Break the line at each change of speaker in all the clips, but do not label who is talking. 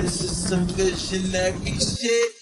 This is some visionary shit.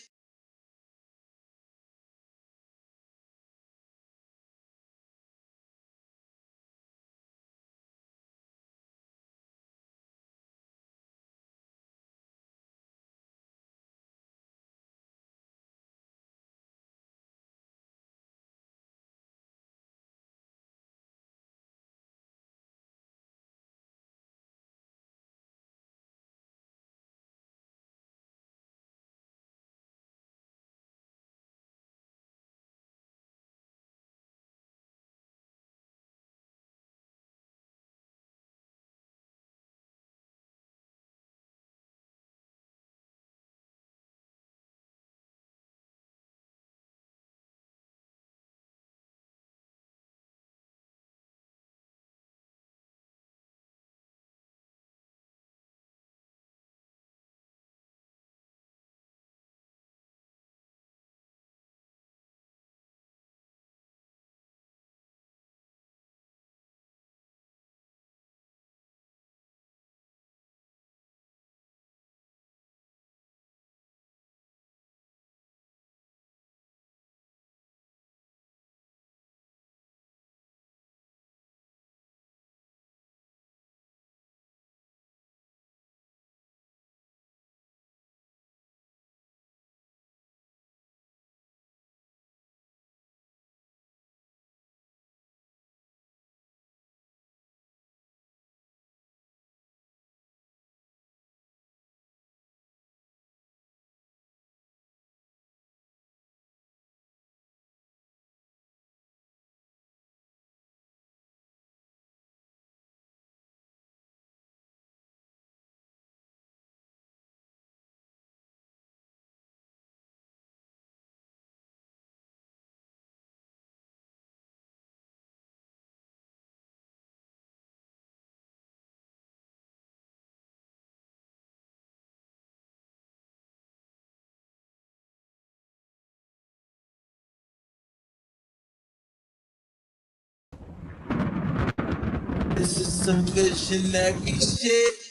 This is some visionary shit.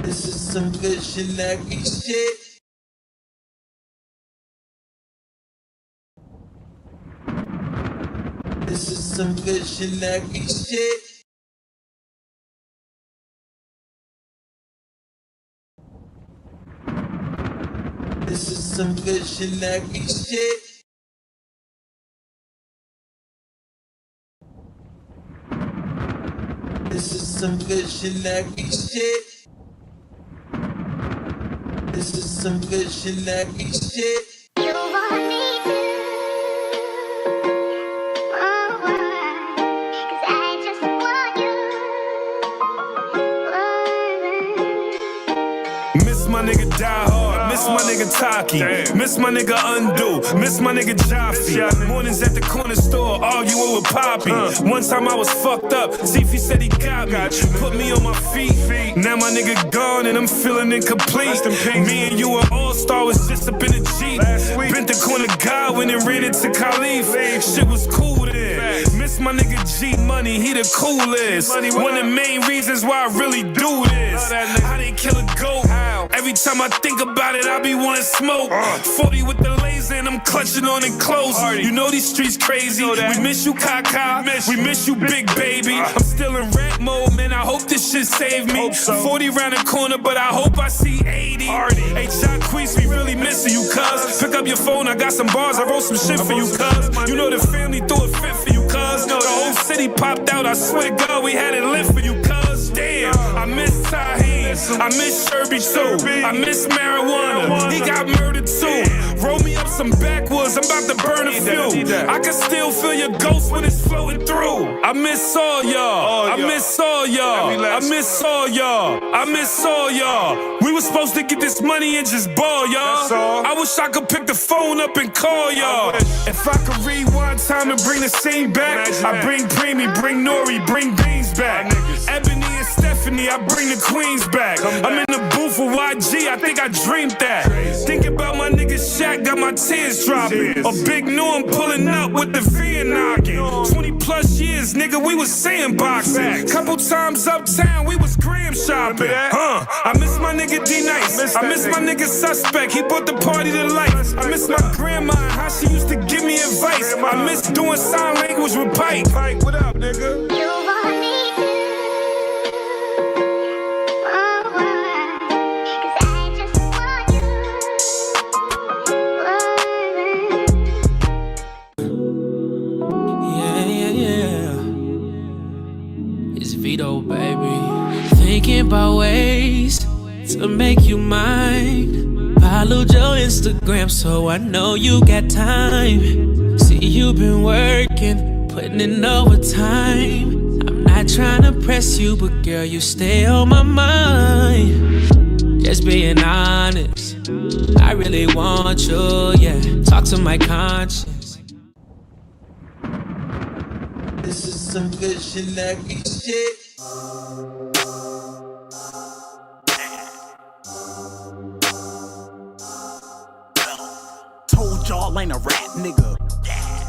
This is some visionary shit. This is some visionary shit. This is some visionary shit. This is some visionary shit. This is some visionary shit.
You want me to, cause I just want you.
Miss my nigga Die Hard, miss my nigga Taki, miss my nigga Undo, miss my nigga Jaffe. Mornings at the corner store, arguing with Poppy. One time I was fucked up, Tiffy said he got me, put me on my feet. Now my nigga gone and I'm feeling incomplete. Me and you an all-star, was just up in the Jeep. Bent the corner Godwin and ran into Khalif. Shit was cool then. Miss my nigga G Money, he the coolest. One of the main reasons why I really do this. How they kill a goat? Every time I think about it, I be wanting smoke. 40 with the laser and I'm clutching on it close. You know these streets crazy. We miss you, Kaka. We miss you, Big Baby. I'm still in rap mode, man. I hope this shit save me. 40 round the corner, but I hope I see 80. Hey, Jacquees, we really missing you, cuz. Pick up your phone, I got some bars. I wrote some shit for you, cuz. You know the family threw a fit for you, cuz. The whole city popped out. I swear to God, we had it lit for you, cuz. Damn, I miss Tahir. I miss Sherby too. I miss marijuana. He got murdered too. Roll me up some backwoods. I'm about to burn a few. I can still feel your ghost when it's floating through. I miss all y'all. I miss all y'all. I miss all y'all. I miss all y'all. We was supposed to get this money and just ball, y'all. I wish I could pick the phone up and call y'all. If I could rewind time and bring the scene back, I bring Preemy, bring Nori, bring Beans back. Ebony and Stephanie, I bring the queens back. I'm in the booth with YG, I think I dreamed that. Thinking about my nigga Shaq, got my tears dropping. A big Norm pulling up with the V knocking. 20 plus years, nigga, we was sandboxing. Couple times uptown, we was gram shopping. I miss my nigga D-Nice. I miss my nigga Suspect. He brought the party to life. I miss my grandma and how she used to give me advice. I miss doing sign language with Pike. What up, nigga?
You want me to, cause I just want you.
Yeah. It's Vito, baby. Thinking about ways to make you mine. Followed your Instagram, so I know you got time. See, you've been working, putting in overtime. I'm not trying to press you, but girl, you stay on my mind. Just being honest, I really want you, yeah. Talk to my conscience.
This is some good shenanigans shit.
Told y'all ain't a rap nigga.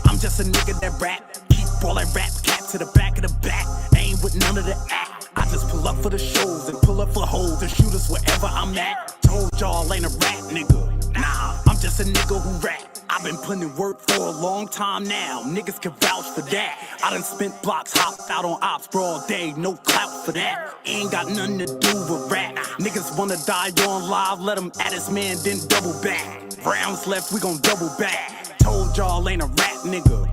I'm just a nigga that rap. Keep ballin' rap cap to the back of the back. Ain't with none of the act. I just pull up for the shows and pull up for hoes and shooters wherever I'm at. Told y'all ain't a rap nigga. Nah, I'm just a nigga who rap. I've been putting in work for a long time now. Niggas can vouch for that. I done spent blocks, hopped out on ops for all day. No clout for that. Ain't got nothing to do with rap. Niggas wanna die on live, let them at his man, then double back. Rounds left, we gon' double back. Told y'all ain't a rap nigga.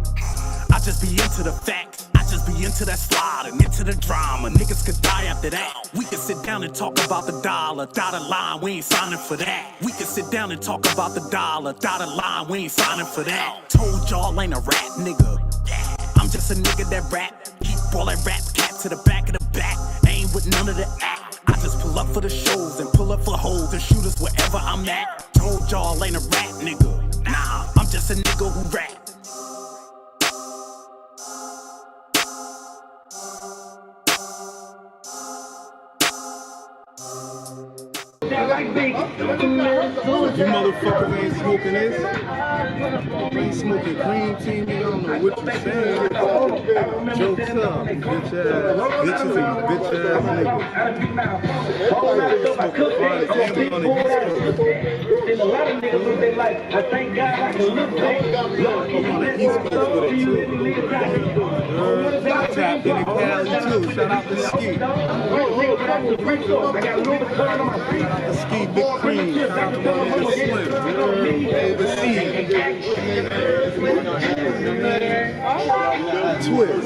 I just be into the facts. I just be into that slide and into the drama. Niggas could die after that. We can sit down and talk about the dollar. Dotted line, we ain't signing for that. We can sit down and talk about the dollar. Dotted line, we ain't signing for that. Told y'all ain't a rap nigga. I'm just a nigga that rap. Keep ballin' rap cap to the back of the back. Ain't with none of the act. I just pull up for the shows and pull up for hoes and shooters wherever I'm at. Told y'all ain't a rap nigga. Nah, I'm just a nigga who rap.
You motherfuckers ain't smoking this. You ain't smoking green tea, nigga. I don't know what you saying. Jokes up, bitch ass. Bitches and bitch ass niggas. Smoking on the East Coast.
And a lot of niggas live their life. I thank God I can look back.
I'm on the East Coast with it too. Tapped in Cali too. Shout out to Ski. Shout out to Ski Big Cream. Shout out to my nigga Slim. Overseas. Twist.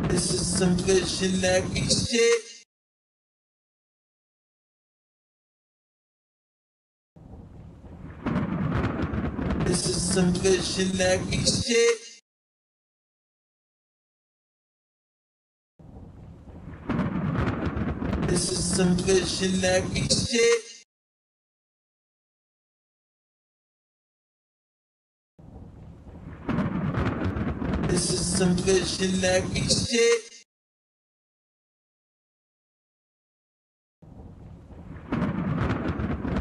This is some good shenanigans shit. This is some good shenanigans shit. This is some good shenanigans shit. This is some good shenanigans shit.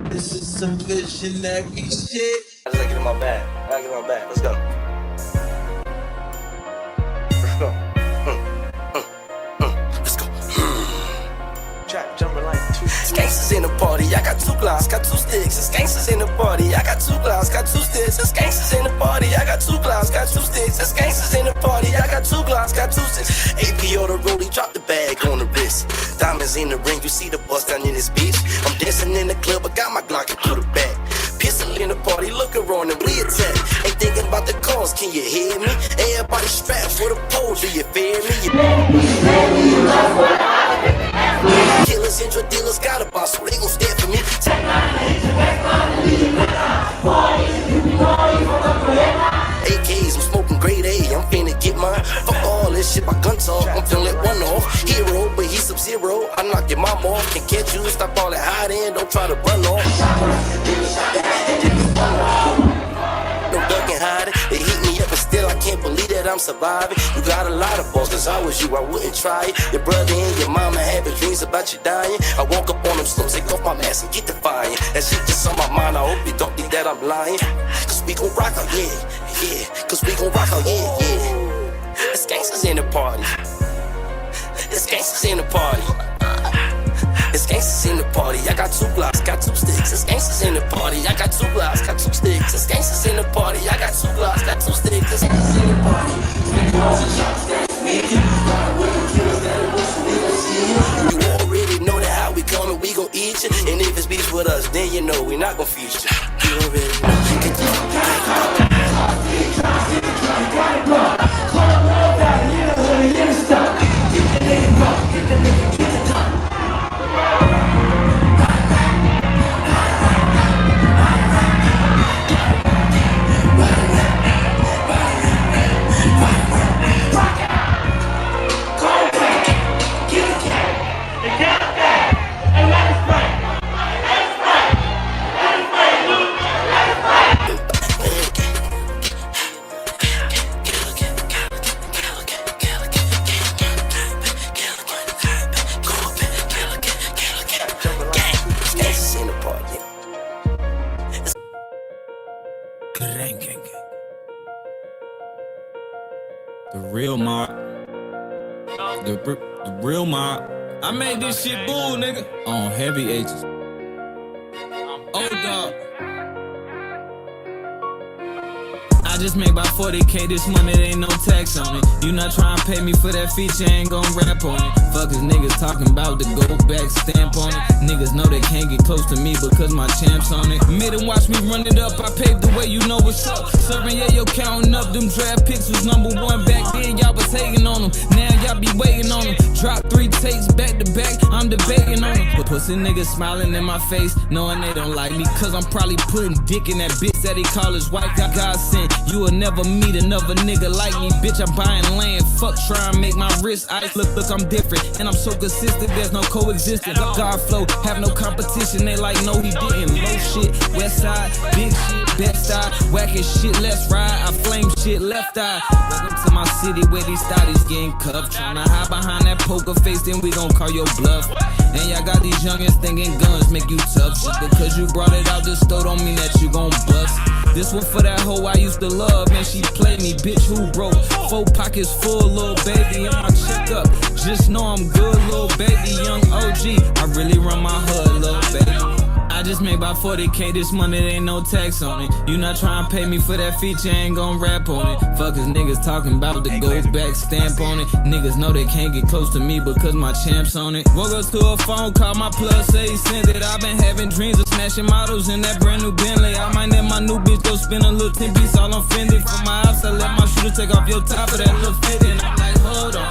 This is some good shenanigans shit.
I just gotta get in my bag. I gotta get in my bag. Let's go. Let's go. Let's go. Jumping like two. Gangsters in the party. I got 2 glass, got 2 sticks. It's gangsters in the party. I got 2 glass, got 2 sticks. It's gangsters in the party. I got 2 glass, got 2 sticks. It's gangsters in the party. I got 2 glass, got 2 sticks. AP on the rollie, drop the bag on the wrist. Diamonds in the ring, you see the bust down in this bitch. I'm dancing in the club, I got my Glock and put it back. Pistol in the party, look around and we attack. Ain't thinking about the cause, can you hear me? Everybody strapped for the pole, do you fear me? Killers and drug dealers got a boss, so they gon' stand for me. AKs, I'm smoking grade A, I'm finna get mine. Fuck all this shit, my gun talk, I'm finna let one off. Hero, but he's Sub-Zero, I knock your mom off. Can't catch you, stop all that hiding, don't try to run off. No ducking hiding, they heat me up and still I can't believe that I'm surviving. You got a lot of balls, cause I was you, I wouldn't try it. Your brother and your mama having dreams about you dying. I woke up on them slopes, take off my mask and get defiant. That shit just on my mind, I hope you don't think that I'm lying. Cause we we gon' rock out, yeah. Cause we gon' rock out, yeah. It's gangsters in the party. It's gangsters in the party. It's gangsters in the party. I got 2 blocks, got 2 sticks. It's gangsters in the party. I got 2 blocks, got 2 sticks. It's gangsters in the party. I got 2 blocks, got 2 sticks. It's gangsters in the party. You already know that how we coming, we gon' eat you. And if it's beef with us, then you know we not gon' feature. You already know.
The real mob. The real mob. I made this shit bull, nigga. On heavy H's. Oh, dog. I just made about 40K this month, there ain't no tax on it. You not trying to pay me for that feature, ain't gon' rap on it. Fuckers niggas talking about the go back stamp on it. Niggas know they can't get close to me because my champ's on it. Made them watch me run it up, I paved the way, you know what's up. Serving, yeah, yo, counting up, them draft picks was #1 back then, y'all was hating on them. Now y'all be waiting on them. Drop 3 takes back to back, I'm debating on them. But pussy niggas smiling in my face, knowing they don't like me, cause I'm probably putting dick in that bitch that he call his wife. God sent, you will never meet another nigga like me. Bitch, I'm buying land, fuck trying to make my wrist ice. Look, I'm different, and I'm so consistent, there's no coexistence. God flow, have no competition, they like, no he didn't. Low shit, west side, big shit, best side, whacking shit, let's ride. I flame shit, left eye. Welcome to my city where these thotties getting cuffed. Tryna hide behind that poker face, then we gon' call your bluff. And y'all got these youngins thinking guns make you tough. Just because you brought it out the store don't mean that you gon' bust. This one for that hoe I used to love, and she played me, bitch, who broke? 4 pockets full, little baby, and my checkup. Just know I'm good, little baby, young OG. I really run my hood, little baby. I just made about 40K this month, there ain't no tax on it. You not trying to pay me for that feature, ain't gon' rap on it. Fuckers niggas talking about the go back stamp on it. Niggas know they can't get close to me because my champ's on it. Woke up to a phone call, my plug say he sent it. I've been having dreams of smashing models in that brand new Bentley. I might let my new bitch go spin a little 10 piece, all I'm fended. For my ops, I let my shooter take off your top of that little fit. And I'm like, hold on.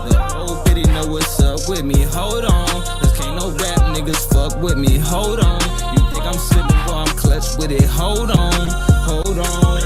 The whole pity know what's up with me, hold on. Cause can't no rap niggas fuck with me, hold on. You think I'm slipping, boy, I'm clutch with it, hold on, hold on.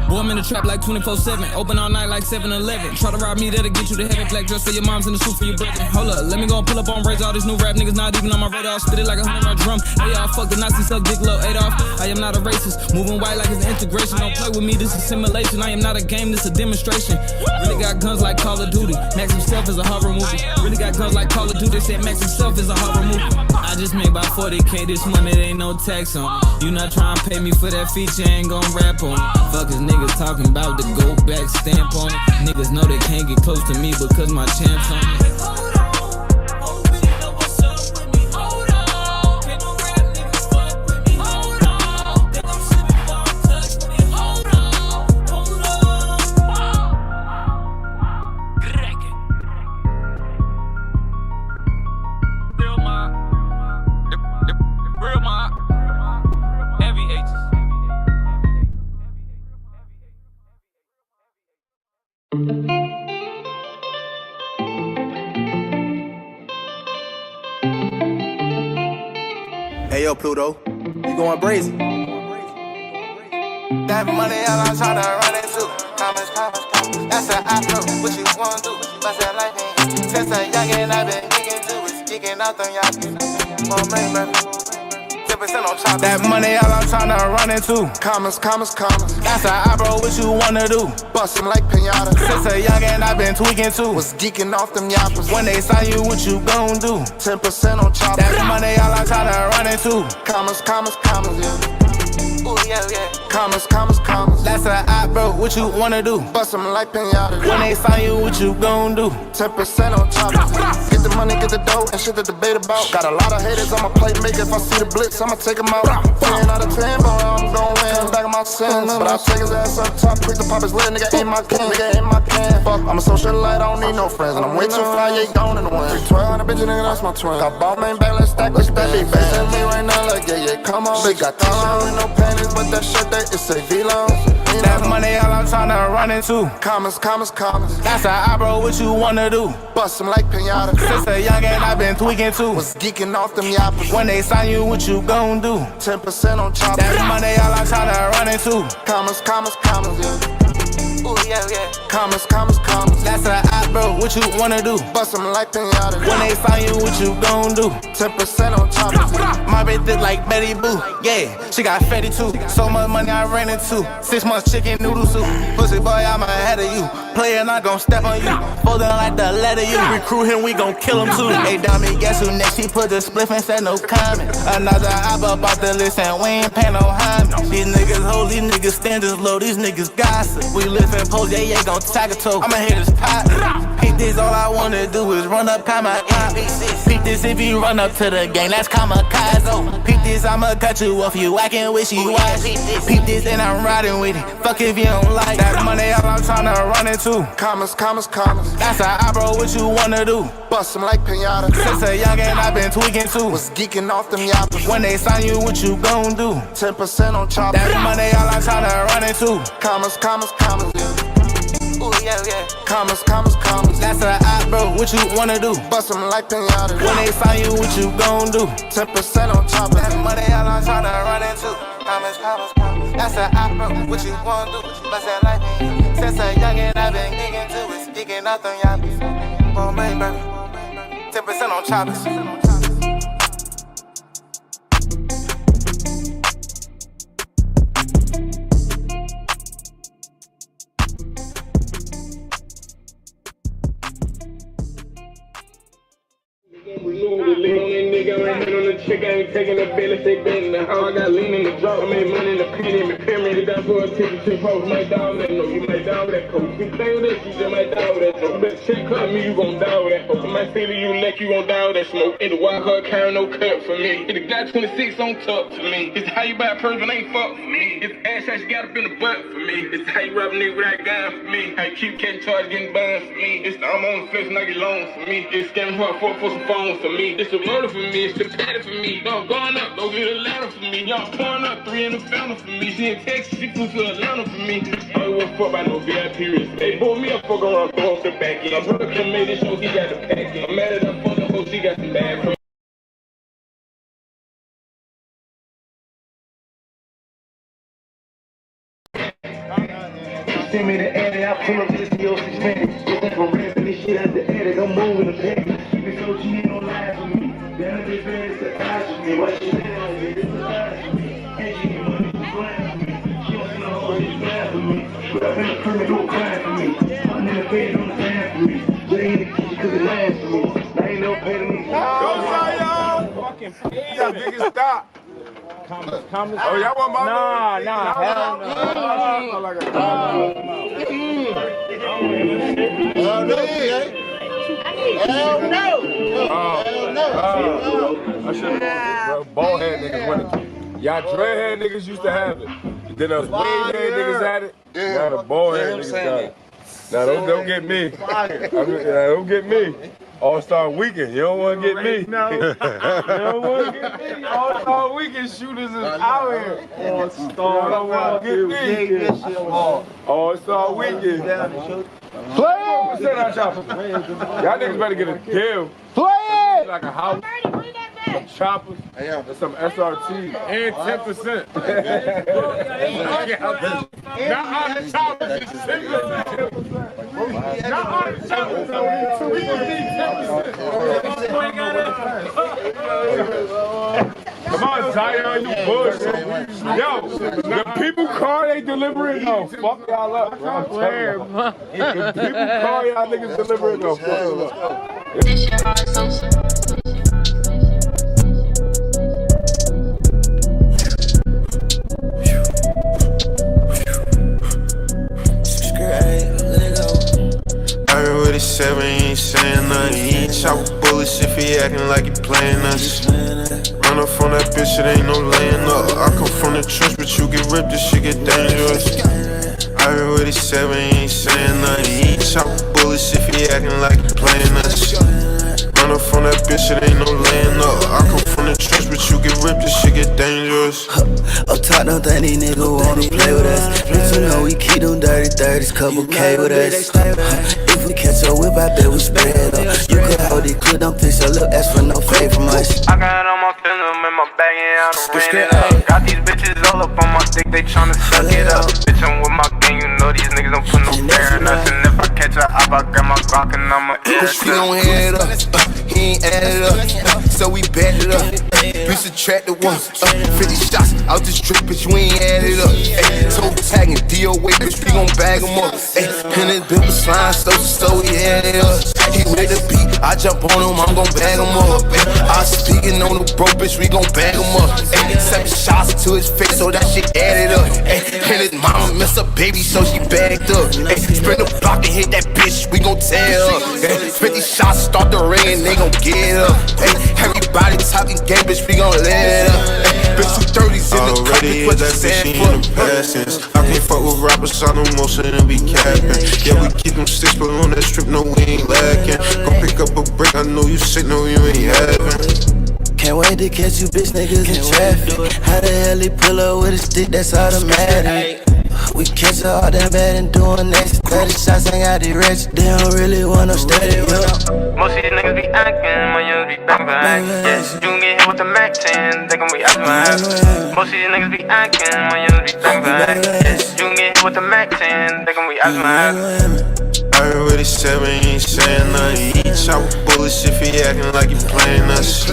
Boy, I'm in the trap like 24/7, open all night like 7-Eleven. Try to rob me, that'll get you to heaven. Black dress for your moms and the suit for your brother. Hold up, let me go and pull up on raise. All these new rap niggas not even on my radar. Spit it like a 100-round drum. They all fuck the Nazi, suck dick, low Adolf. I am not a racist, moving white like it's integration. Don't play with me, this is simulation. I am not a game, this a demonstration. Really got guns like Call of Duty. Max himself is a horror movie. Really got guns like Call of Duty. They said Max himself is a horror movie. I just made about 40K this month, there ain't no tax on it. You not trying to pay me for that feature, ain't gon' rap on it. Fuckers niggas talking about the go back stamp on it. Niggas know they can't get close to me because my champ's on it.
Hey yo, Pluto, you going brazen?
That money all I'm tryna run into. Commas. That's how I flow. What you wanna do? What's that life ain't? Since a youngin' I been geeking to it. Geeking out them y'all. More money, baby. 10% on top. That money all I'm tryna run into. Commas. That's how I bro. What you wanna do? Bustin' like pinata. Since a youngin' I been tweaking too. Was geeking off them yappers. When they sign you, what you gon' do? 10% on top. That money all I'm tryna run into. Commas, yeah. Ooh, Ooh, yeah, yeah. Commas, commas, commas. That's an eye, bro. What you wanna do? Bust them like pinata. When they sign you, what you gon' do? 10% on top. Get the money, get the dough, and shit to debate about. Got a lot of haters on my plate, make if I see the blitz, I'ma take them out. 10 out of 10, boy, I'm gon' win. Back of my sins, but I'll take his ass up top. Quick to pop his lid, nigga ain't my king, nigga ain't my can. Fuck, I'm a socialite, I don't need no friends, and I'm way too fly, yeah, gone in the wind. 1200 bitch, nigga, that's my twin. Got ball main back, let's stack this baby. Facing me right now, like, yeah, come on. Bitch got time with no panties, but that shirt, that is a V-long. That money, all I'm tryna run into. Commas, commas, commas. That's a eye, bro, what you wanna do? Bust them like pinata. Since a youngin', I been tweaking too. Was geeking off them yappers. When they sign you, what you gon' do? 10% on chop. That money, all I'm tryna run into. Commas, commas, commas, yeah. Ooh, yeah, yeah. Commas, commas, commas. That's a eye, bro, what you wanna do? Bust them like pinata. When they sign you, what you gon' do? 10% on chop. My bitch thick like Betty Boo. Yeah, she got fatty too. So much money I ran into. 6 months chicken noodle soup. Pussy boy, I'm ahead of you. Player not gon' step on you. Folding like the letter U. Recruit him, we gon' kill him too. Hey, dummy, guess who next? He put the spliff and said no comment. Another op up off the list and we ain't paying no homage. These niggas hold, these niggas standards low, these niggas gossip. We live in pose, yeah, gon' tag a toe. I'ma hit his pot. Peep this, all I wanna do is run up, come out. Peep this, if you run up to the gang, that's kamikaze. Peep this, I'ma cut you off, you acting wishy-washy. Peep this, and I'm riding with it. Fuck if you don't like that money, all I'm tryna run into. Commas, commas, commas. That's a eye, bro, what you wanna do? Bust them like pinata. Since a youngin', I been tweaking too. Was geeking off them yappers. When they sign you, what you gon' do? 10% on chop. That money, all I'm tryna run into. Commas, commas, commas, yeah. Ooh, yeah, yeah. Commas, commas, commas. That's a eye, bro, what you wanna do? Bust them like pinata. When they sign you, what you gon' do? 10% on top. That money, all I'm tryna run into. Commas, commas, commas. That's a eye, bro, what you wanna do? Bust that like me. Since a youngin', I been geeking too. It's geeking off them yappies. Ball main, baby. 10% on choppers.
Nigga, I ain't been on the chick, I ain't taking the bill if they been in the house. I got lean in the drop, I made money in the penny, me pyramid, that's for a ticket to post. My dog that no, you might die with that coach. You play with that, you just might die with that smoke. Better check cut me, you gon' die with that smoke. My city, you lick, you gon' die with that smoke. In the wild card, carry no cut for me. In the Glock 26 on top for me. It's how you buy a purse, but ain't fuck for me. It's ass shots, you got up in the butt for me. It's how you rob a nigga with that gun for me. How you keep catching charge, getting burned for me. It's the I'm on the fence and I get loans for me. It's scamming hard for some phones for me. It's the murder for me, it's the patty for me. Y'all going up, go get a ladder for me. Y'all pouring up 3 in the fountain for me. She in Texas, she flew to Atlanta for me. I don't give a fuck by no VIP risk. They bought me a fuck around, throw off the back end. I'm brother come made this show, he got the pack in. I'm mad at her fucking hoe, she got some bad for me. Send me the edit, I pull up this deal suspended. Just like I'm rapping this shit at the edit, I'm moving the package. This OG ain't gon' lie for me. Down this bed, it's the eyes for me. Why she down like this? It's the eyes for me. And she get money, she's blind for me. She don't see no hoe, she's blind for me. But I've been a permit, don't cry for me. I'm in the bed, on the time for me. Lay in the kitchen, cause it lands for me. I ain't never paid me.
Go, y'all! Fucking y'all niggas stop.
Comments.
Oh, y'all want my
Nah, hell no.
Hell no. I should have bald head niggas winning. Y'all dreadhead niggas used to have it. Then us wave head niggas had it. Now the bald head niggas got it. Now don't get me. Don't get me. All-Star Weekend, you don't want to get me. No. You don't want to get me. All-Star Weekend shooters is out here. All-Star, don't want to get me. All-Star Weekend. Play it! Y'all niggas better get a deal. Play it! Like a house, some choppers, and some SRT, and 10%. Not on the choppers, it's 10%. Not on the choppers, we gonna need 10%. Come on, Zion, you bullshit. Yo, the people car they delivering though. Fuck y'all up. The people car y'all niggas delivering though. Fuck y'all up.
This shit hard social.
like he playing us. Run up on that bitch, it ain't no laying up. I come from the trench, but you get ripped, this shit get dangerous. I heard what he said, but he ain't saying nothing. He ain't chop bullets if he acting like he playing us. Run up on that bitch, it ain't no laying up. I come from the trench, but you get ripped, this shit get dangerous.
Up top, don't think these niggas wanna play with us. Bitch, you know we keep them dirty 30s, couple K with us. If we catch a whip, I bet we spray it up. You could hold it, clip, don't fix your little ass for no fade from us.
I got all my feelings in my bag and I done ran it up. Got these bitches all up on my dick, they tryna suck it up. Bitch, I'm with my gang, you know these niggas don't put no fair in us. And if I catch a op, I got my Glock and I'ma air it.
She gon' head up, he ain't add it up, so we bet it up. We subtracted one, 50 shots out the strip, bitch, we ain't add it up. Toe tagging, DOA, bitch, we gon' bag him up. And this bitch was slime, so he had it up. He with the beat, I jump on him, I'm gon' bag him up. I speaking on the broke, bitch, we gon' bag him up. 7 shots to his face, so that shit added up. And his mama missed a baby, so she bagged up. Sprint the block and hit that bitch, we gon' tear up. 50 shots, start the ring, and they gon' get up. Everybody talking game, bitch, we gon' let up. Bitch, 230s in the cup, bitch, what you saying for?
I can't fuck with rappers, I know most of them be capping. Yeah, we keep them sticks, but on that strip, no, we ain't lacking. Go pick up a brick, I know you sick, no, you ain't having.
Can't wait to catch you bitch niggas in traffic. How the hell he pull up with a stick that's automatic? We catch her all that bad and doing next 30 shots, ain't got the rich. They don't really want no steady whip.
Most of these niggas be acting, my youngers be back. Yeah, you can get hit with the Mac 10, they gon' be acting. Most of these niggas be acting, my youngers be back. Yeah, you can get hit with the Mac 10, they gon' be acting.
I heard what he said, but he ain't saying nothing. He ain't chop bullets if he acting like he playing us.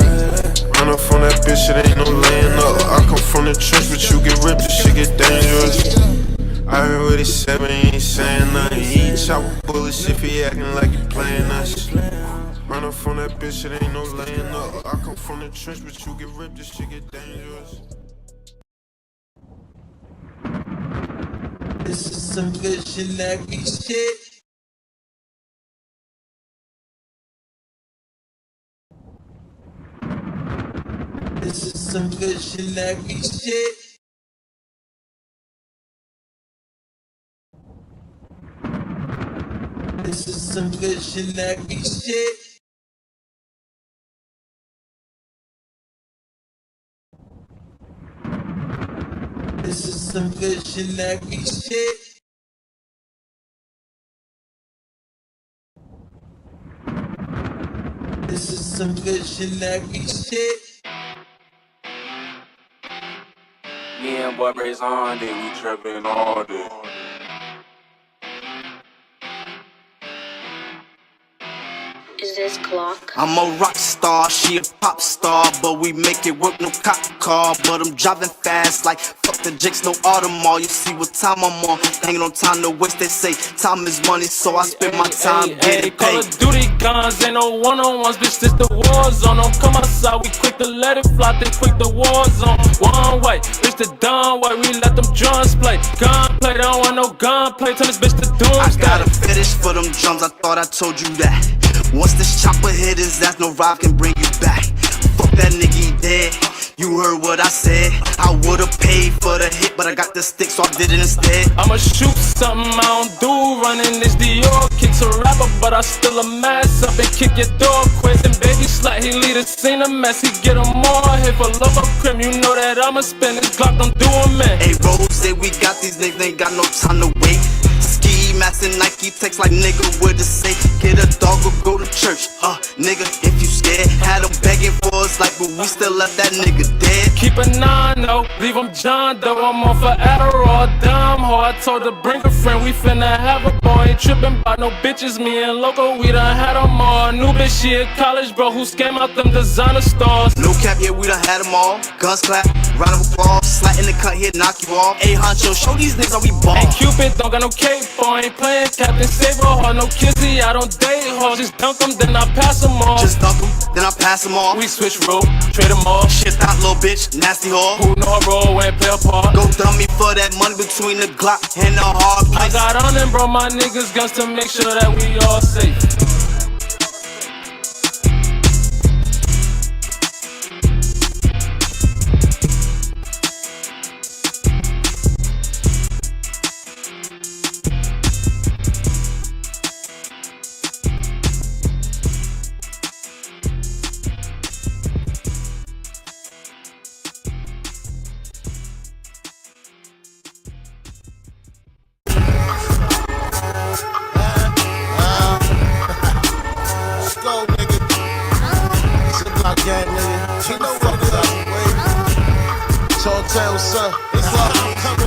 Run up on that bitch, it ain't no laying up. I come from the trench, but you get ripped, this shit get dangerous. I heard what he said, but he ain't saying nothing. He ain't chop bullets if he acting like he playing us. Run up on that bitch, it ain't no laying up. I come from the trench, but you get ripped, this shit get dangerous.
This is some visionary shit. This is some visionary shit. This is some visionary shit. This is some visionary shit. This is some visionary shit.
Me and boy braids on, then we trapping all day.
Is this clock?
I'm a rock star, she a pop star, but we make it work, no cop car. But I'm driving fast like fuck the jakes, no Audemars. You see what time I'm on, hanging on time to waste. They say time is money, so I spend my time getting paid.
Call of Duty guns, ain't no one-on-ones, bitch, this the war zone. Don't come outside, we quick to let it fly, they quick the war zone. One way, bitch, the dumb way, we let them drums play. Gunplay, don't want no gunplay, turn this bitch to doomsday.
I got a fetish for them drums, I thought I told you that. Once this chopper hit his ass, no rock can bring you back. Fuck that nigga, he dead. You heard what I said. I would've paid for the hit, but I got the stick, so I did it instead.
I'ma shoot something I don't do, running this Dior. Kicks a rapper, but I still a mess up and kick your door quick. And baby slut, he lead a scene a mess, he get him more. Hit for love of crime, you know that I'ma spend this Glock, don't do him, man.
Hey, Rose, say we got these niggas, ain't got no time to wait. Ski mask and Nike text like nigga with a say. Get a dog or go to church, nigga, if you scared. Had them begging for us like, but we still left that nigga dead.
Keep a 9-0, leave him John though. I'm on for Adderall, dumb hoe. I told her bring a friend, we finna have a boy. Ain't trippin' about no bitches, me and Loco, we done had them all. New bitch, she at college, bro, who scam out them designer stores.
No cap, yeah, we done had them all. Guns clap, round of applause, slat in the cut here, knock you off. Hey, honcho, show these niggas how we ball.
Ain't Cupid, don't got no cape for, ain't playing Captain Saber hard, no kizzy, I don't date hoes. Just dunk them, then I pass them all.
Just dunk them, then I pass them all.
We switch road, trade them all.
Shit that little bitch, nasty whore.
Who know I roll and play a part.
Go dummy for that money between the Glock and the hard place.
I got on and brought my niggas guns to make sure that we all safe.
tell what's up. It's all coming.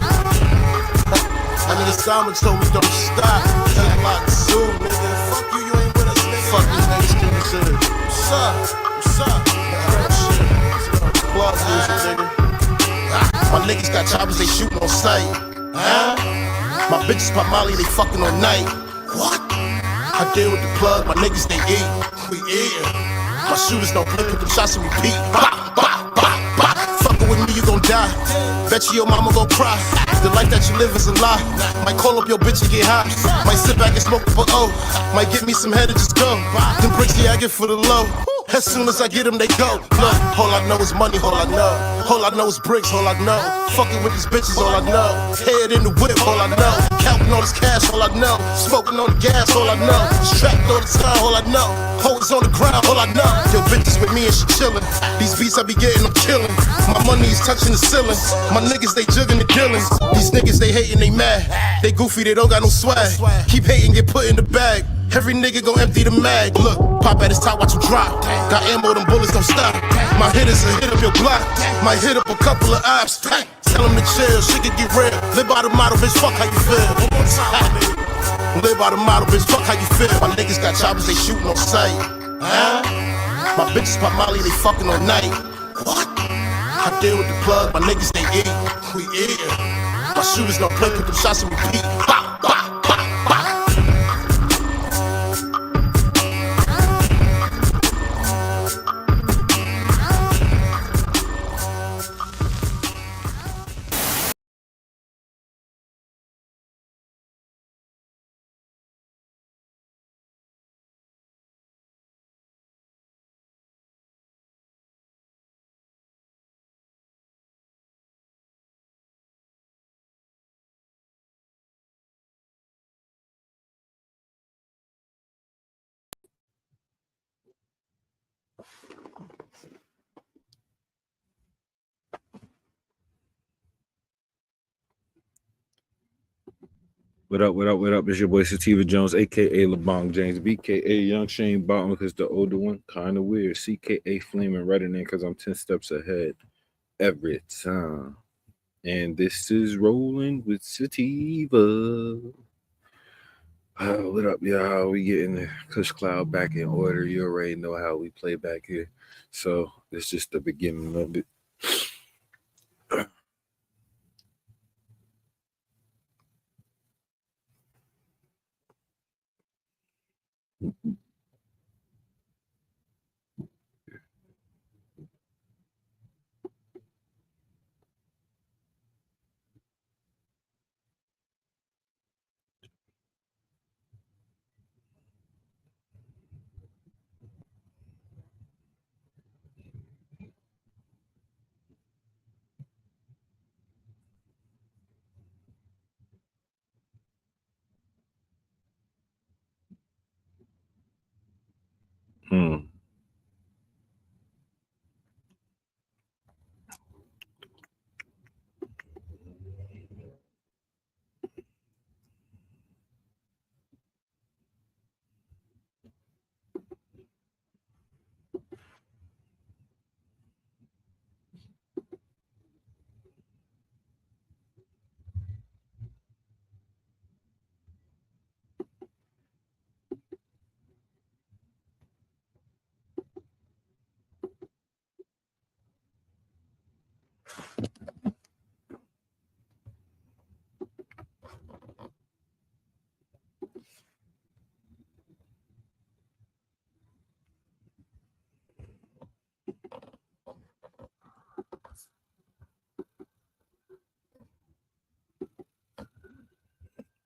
My nigga Simon told me don't stop. Tell him like zoo, nigga. Fuck you, you ain't with us, nigga. Fuck these niggas, give me shit. What's up? What's up? Plug music, nigga. My niggas got choppers, they shootin' on sight. Huh? My bitches pop Molly, they fucking all night. What? I deal with the plug, my niggas they eat. We eatin'. My shooters don't play, put them shots and repeat. Bah, bah, bah, bah. Fuckin' with me, you gon' die. Bet you your mama gon' cry. The life that you live is a lie. Might call up your bitch and get high. Might sit back and smoke for O. Might get me some head and just go. Them bricks, yeah, I get for the low. As soon as I get them, they go. Look, all I know is money, all I know. All I know is bricks, all I know. Fucking with these bitches, all I know. Head in the whip, all I know. Counting all this cash, all I know. Smoking on the gas, all I know. Strapped all the time, all I know. Hoes on the ground, all I know. Yo, bitches with me and she chillin'. These beats I be getting, I'm killin'. My money is touching the ceiling. My niggas, they jugging the killings. These niggas, they hating, they mad. They goofy, they don't got no swag. Keep hating, get put in the bag. Every nigga gon' empty the mag. Look, pop at his top, watch him drop. Got ammo, them bullets don't stop. My hitters will hit up your block. Might hit up a couple of ops. Tell him to chill, shit can get real. Live by the motto, bitch, fuck how you feel. Live by the motto, bitch, fuck how you feel. My niggas got choppers, they shootin' on sight. Huh? My bitches pop Molly, they fucking all night. What? I deal with the plug, my niggas they eat. We eatin'. My shooters don't play, put them shots and repeat. Bah, bah, bah, bah.
What up, what up, what up? It's your boy Sativa Jones, aka LeBron James, BKA Young Shane Bottom, because the older one, kind of weird. CKA Flaming Redder than because I'm 10 steps ahead every time. And this is Rolling with Sativa. What up, y'all? We getting the Kush Cloud back in order. You already know how we play back here. So it's just the beginning of it.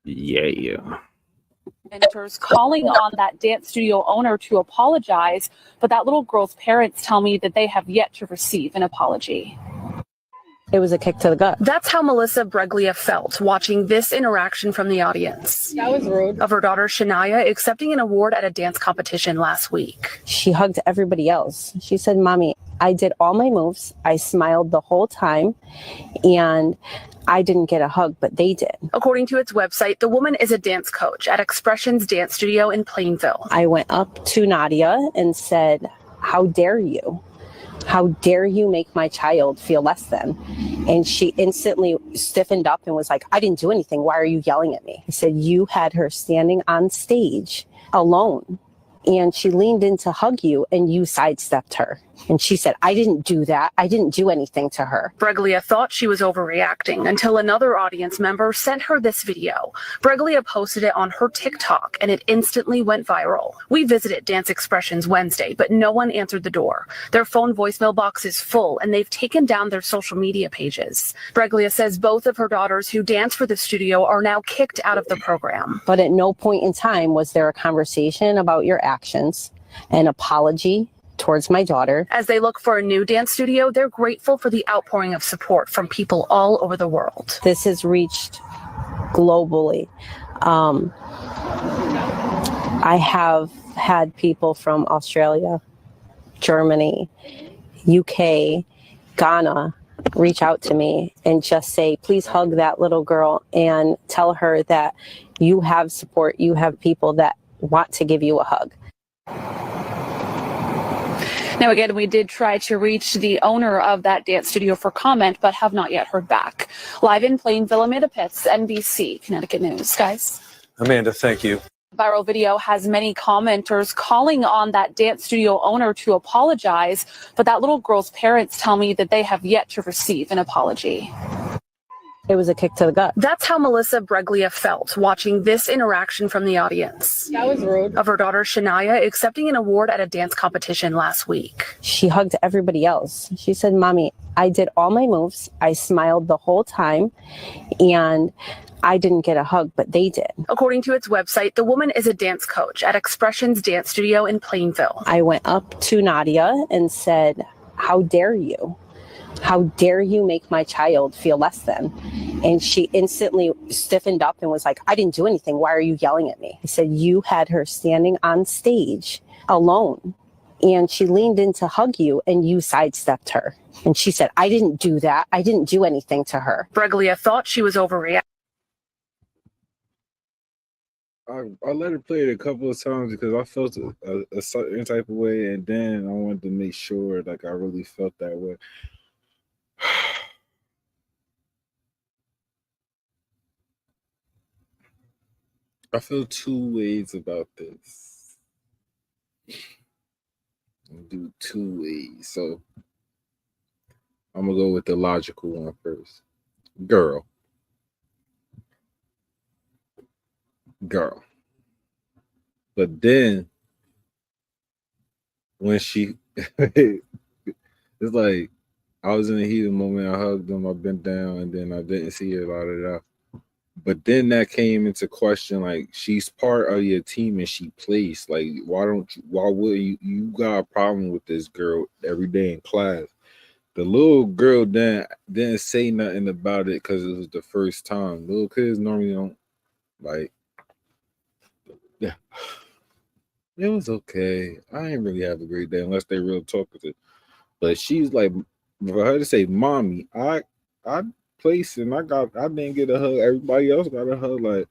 Yeah.
Enters calling on that dance studio owner to apologize, but that little girl's parents tell me that they have yet to receive an apology.
It was a kick to the gut.
That's how Melissa Breglia felt watching this interaction from the audience.
That was rude.
Of her daughter Shania accepting an award at a dance competition last week.
She hugged everybody else. She said, "Mommy, I did all my moves. I smiled the whole time, and I didn't get a hug, but they did."
According to its website, the woman is a dance coach at Expressions Dance Studio in Plainville.
I went up to Nadia and said, "How dare you?" How dare you make my child feel less than? And she instantly stiffened up and was like, I didn't do anything. Why are you yelling at me? I said, you had her standing on stage alone. And she leaned in to hug you and you sidestepped her. And she said, I didn't do that. I didn't do anything to her.
Breglia thought she was overreacting until another audience member sent her this video. Breglia posted it on her TikTok and it instantly went viral. We visited Dance Expressions Wednesday, but no one answered the door. Their phone voicemail box is full and they've taken down their social media pages. Breglia says both of her daughters who dance for the studio are now kicked out of the program.
But at no point in time was there a conversation about your actions, an apology towards my daughter.
As they look for a new dance studio, they're grateful for the outpouring of support from people all over the world.
This has reached globally. I have had people from Australia, Germany, UK, Ghana reach out to me and just say, please hug that little girl and tell her that you have support, you have people that want to give you a hug.
Now, again, we did try to reach the owner of that dance studio for comment, but have not yet heard back. Live in Plainville, Amanda Pitts, NBC, Connecticut News. Guys.
Amanda, thank you.
Viral video has many commenters calling on that dance studio owner to apologize, but that little girl's parents tell me that they have yet to receive an apology.
It was a kick to the gut.
That's how Melissa Breglia felt watching this interaction from the audience.
That was rude.
Of her daughter Shania accepting an award at a dance competition last week.
She hugged everybody else. She said, Mommy, I did all my moves. I smiled the whole time and I didn't get a hug, but they did.
According to its website, the woman is a dance coach at Expressions Dance Studio in Plainville.
I went up to Nadia and said, how dare you? How dare you make my child feel less than? And she instantly stiffened up and was like, I didn't do anything. Why are you yelling at me? I said, you had her standing on stage alone. And she leaned in to hug you and you sidestepped her. And she said, I didn't do that. I didn't do anything to her.
Breglia thought she was overreacting.
I let her play it a couple of times because I felt a certain type of way, and then I wanted to make sure like I really felt that way. I feel two ways about this. I'll do two ways. So I'm gonna go with the logical one first. Girl. But then when she it's like I was in the heat of the moment, I hugged them, I bent down, and then I didn't see her, da. But then that came into question, like, she's part of your team and she plays. Like, why would you got a problem with this girl every day in class? The little girl didn't say nothing about it because it was the first time. Little kids normally don't, like, yeah. It was okay. I ain't really have a great day unless they real talkative. But she's like, for her to say, Mommy, I placed and I didn't get a hug. Everybody else got a hug. Like,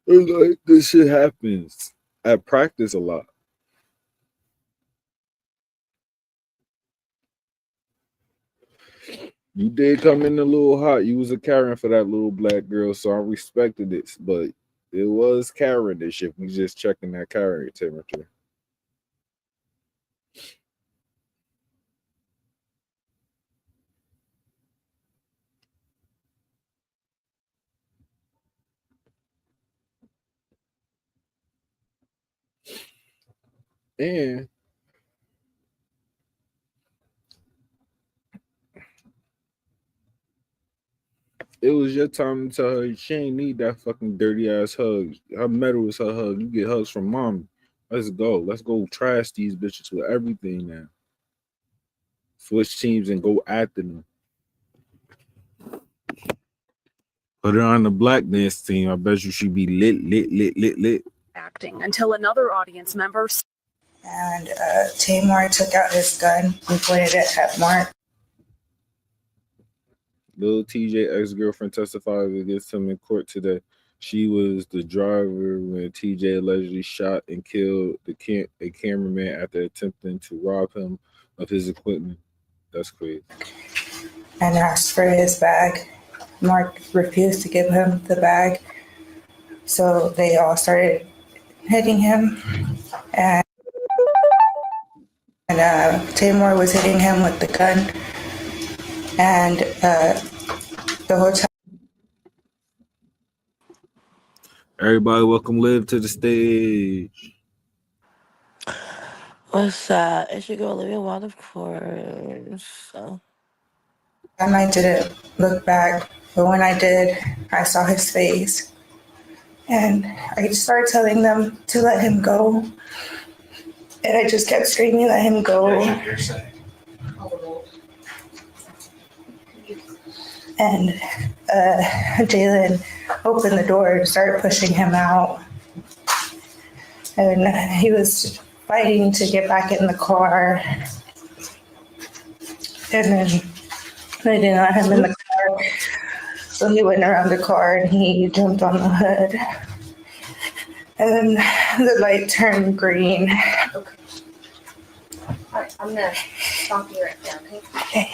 it's like this shit happens at practice a lot. You did come in a little hot. You was a Karen for that little black girl, so I respected it. But it was Karen-ish if we just checking that Karen temperature. And it was your time to tell her she ain't need that fucking dirty ass hug. Her medal is her hug. You get hugs from Mommy. Let's go. Let's go trash these bitches with everything now. Switch teams and go after them. Put her on the black dance team. I bet you she'd be lit.
Acting until another audience member.
And Tamar took out his gun and pointed it at Mark.
Lil TJ ex-girlfriend testified against him in court today. She was the driver when TJ allegedly shot and killed a cameraman after attempting to rob him of his equipment. That's crazy.
And asked for his bag. Mark refused to give him the bag. So they all started hitting him. And Tamor was hitting him with the gun. And the whole time.
Everybody, welcome Liv to the stage.
What's up? It's your girl Olivia Wild, of course.
And I didn't look back, but when I did, I saw his face. And I started telling them to let him go. And I just kept screaming, let him go. And Jalen opened the door and started pushing him out. And he was fighting to get back in the car. And then they didn't let him in the car. So he went around the car and he jumped on the hood. And then the light turned green.
Okay. All right, I'm going to stop you right there, okay?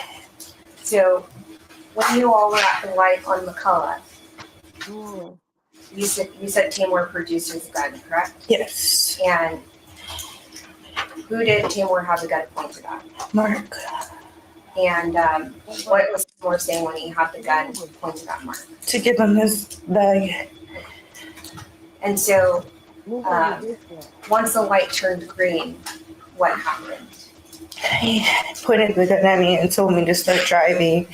So, when you all were at the light on McCullough, you said Tamor produced his gun, correct?
Yes.
And who did Tamor have the gun pointed at?
Mark.
And what was Tamor saying when he had the gun pointed at Mark?
To give him his bag.
And so, once the light turned green, what happened?
He pointed the gun at me and told me to start driving.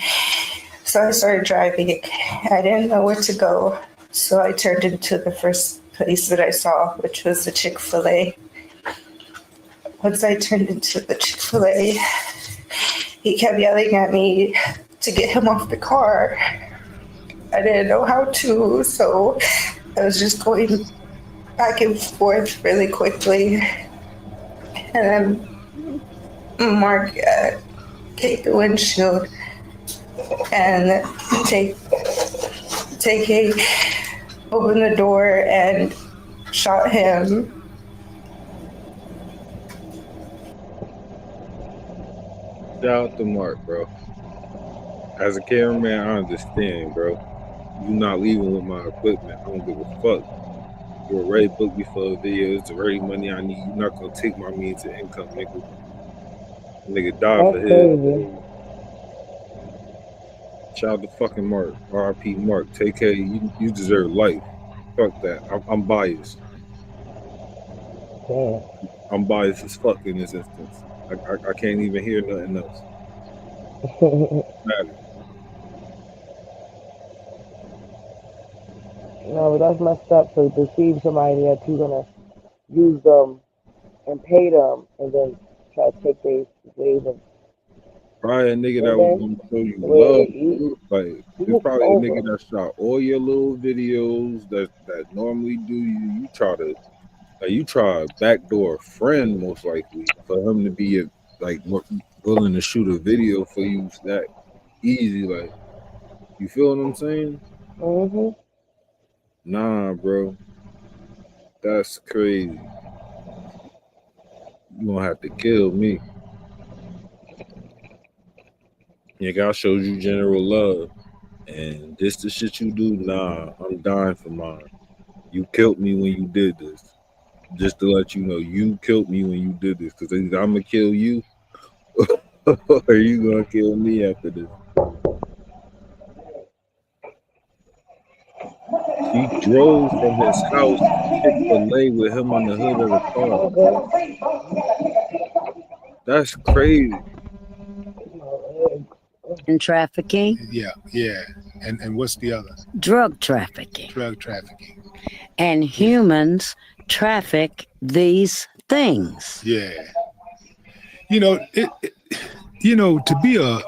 So I started driving. I didn't know where to go. So I turned into the first place that I saw, which was the Chick-fil-A. Once I turned into the Chick-fil-A, he kept yelling at me to get him off the car. I didn't know how to, so I was just going back and forth really quickly. And then Mark take the windshield and open the door and shot him.
Shout out to Mark, bro. As a cameraman, I understand, bro. You not leaving with my equipment. I don't give a fuck. You already booked me for a video. It's already money I need. You're not gonna take my means of income, nigga. Nigga died for his. Shout out to fucking Mark. R.I.P. Mark. Take care. You deserve life. Fuck that. I'm biased. I'm biased as fuck in this instance. I can't even hear nothing else.
No, but that's messed up to deceive somebody that you're gonna use them and pay them and then try to take their ways of.
Probably a nigga that was gonna show you love. Like it's probably a nigga that shot all your little videos that normally do you try to backdoor a friend most likely for him to be willing to shoot a video for you that easy. Like you feel what I'm saying?
Mm-hmm.
Nah, bro. That's crazy. You gonna have to kill me. Nigga, I showed you general love. And this the shit you do? Nah, I'm dying for mine. You killed me when you did this. Just to let you know, you killed me when you did this. Because either I'm going to kill you or you going to kill me after this. He drove from his house to Chick-fil-A with him on the hood of the car. That's crazy.
And trafficking?
Yeah. And what's the other?
Drug trafficking.
Drug trafficking.
And humans traffic these things.
Yeah. To be a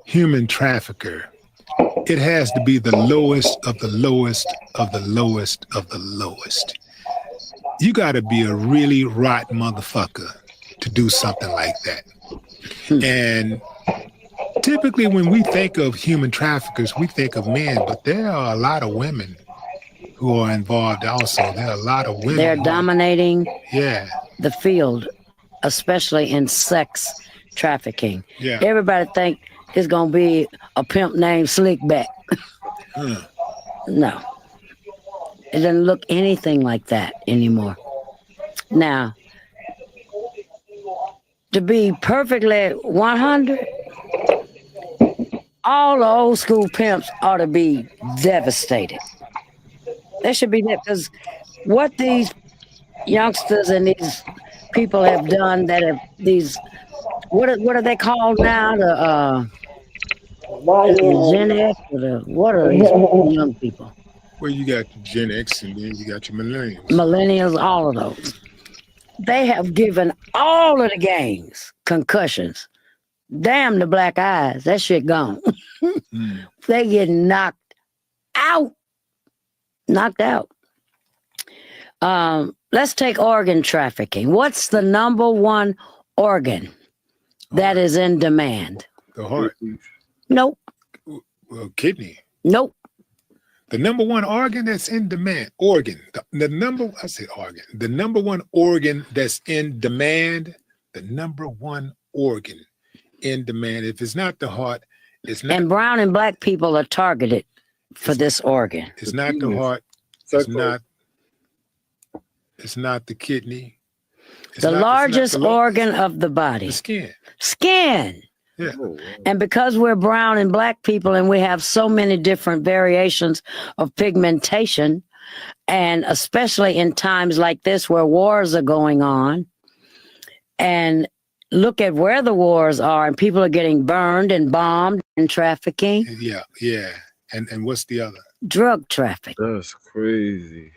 human trafficker, it has to be the lowest of the lowest of the lowest of the lowest. You got to be a really rotten motherfucker to do something like that. And typically when we think of human traffickers, we think of men, but there are a lot of women who are involved also. There are a lot of women.
They're dominating
the
field, especially in sex trafficking.
Yeah.
Everybody think it's gonna be a pimp named Slickback. No, it doesn't look anything like that anymore. Now, to be perfectly 100, all the old school pimps ought to be devastated. They should be there because what these youngsters and these people have done that have these what are they called now? The Gen X or what are these young people?
Well, you got Gen X and then you got your millennials.
Millennials, all of those. They have given all of the gangs concussions. Damn the black eyes. That shit gone. They get knocked out. Knocked out. Let's take organ trafficking. What's the number one organ that is in demand?
The heart.
Nope.
Well, kidney.
Nope.
The number one organ that's in demand. The number one organ that's in demand. The number one organ in demand. If it's not the heart, it's not.
And brown and black people are targeted for this organ.
It's not the heart. It's not the kidney.
The largest organ of the body.
The skin.
Skin.
Yeah.
And because we're brown and black people and we have so many different variations of pigmentation, and especially in times like this where wars are going on, and look at where the wars are and people are getting burned and bombed and trafficking.
Yeah. And what's the other?
Drug trafficking.
That's crazy.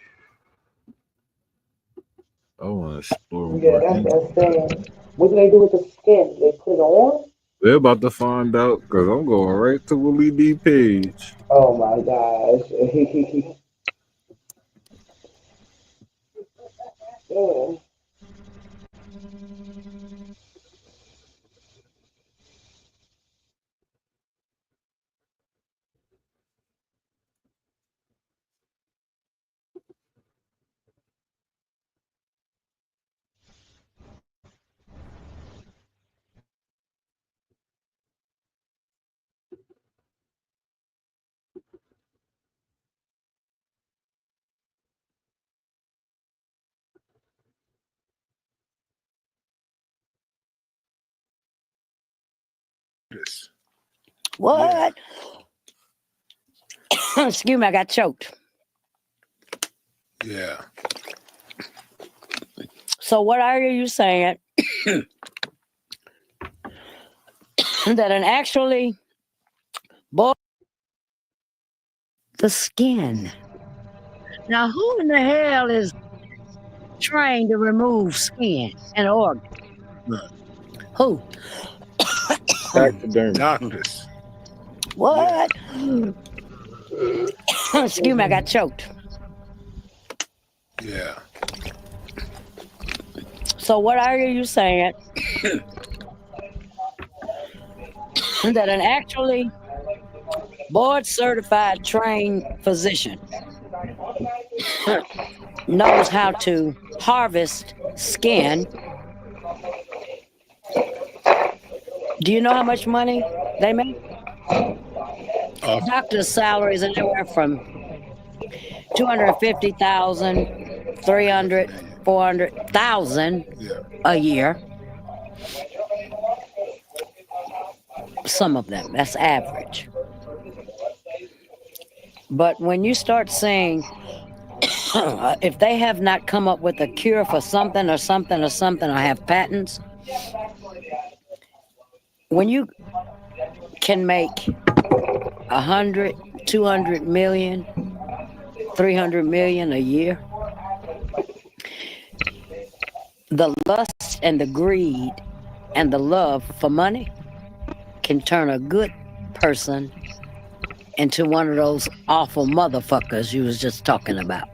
I want to explore.
Yeah, that's saying. What do they do with the skin? They put it on?
We're about to find out because I'm going right to Willie D page.
Oh my gosh. Yeah.
What? Yeah. Excuse me, I got choked.
Yeah.
So what are you saying? That an actually boy the skin. Now who in the hell is trained to remove skin and organ?
Right.
Who?
Doctors.
What? Yeah. Excuse me, I got choked.
Yeah.
So what are you saying? That an actually board-certified trained physician knows how to harvest skin. Do you know how much money they make? Doctors' salaries are anywhere from $250,000, $300,000, $400,000 a year. Some of them, that's average. But when you start saying, if they have not come up with a cure for something or something or something, or have patents, when you can make 100, 200 million, 300 million a year, the lust and the greed and the love for money can turn a good person into one of those awful motherfuckers you was just talking about.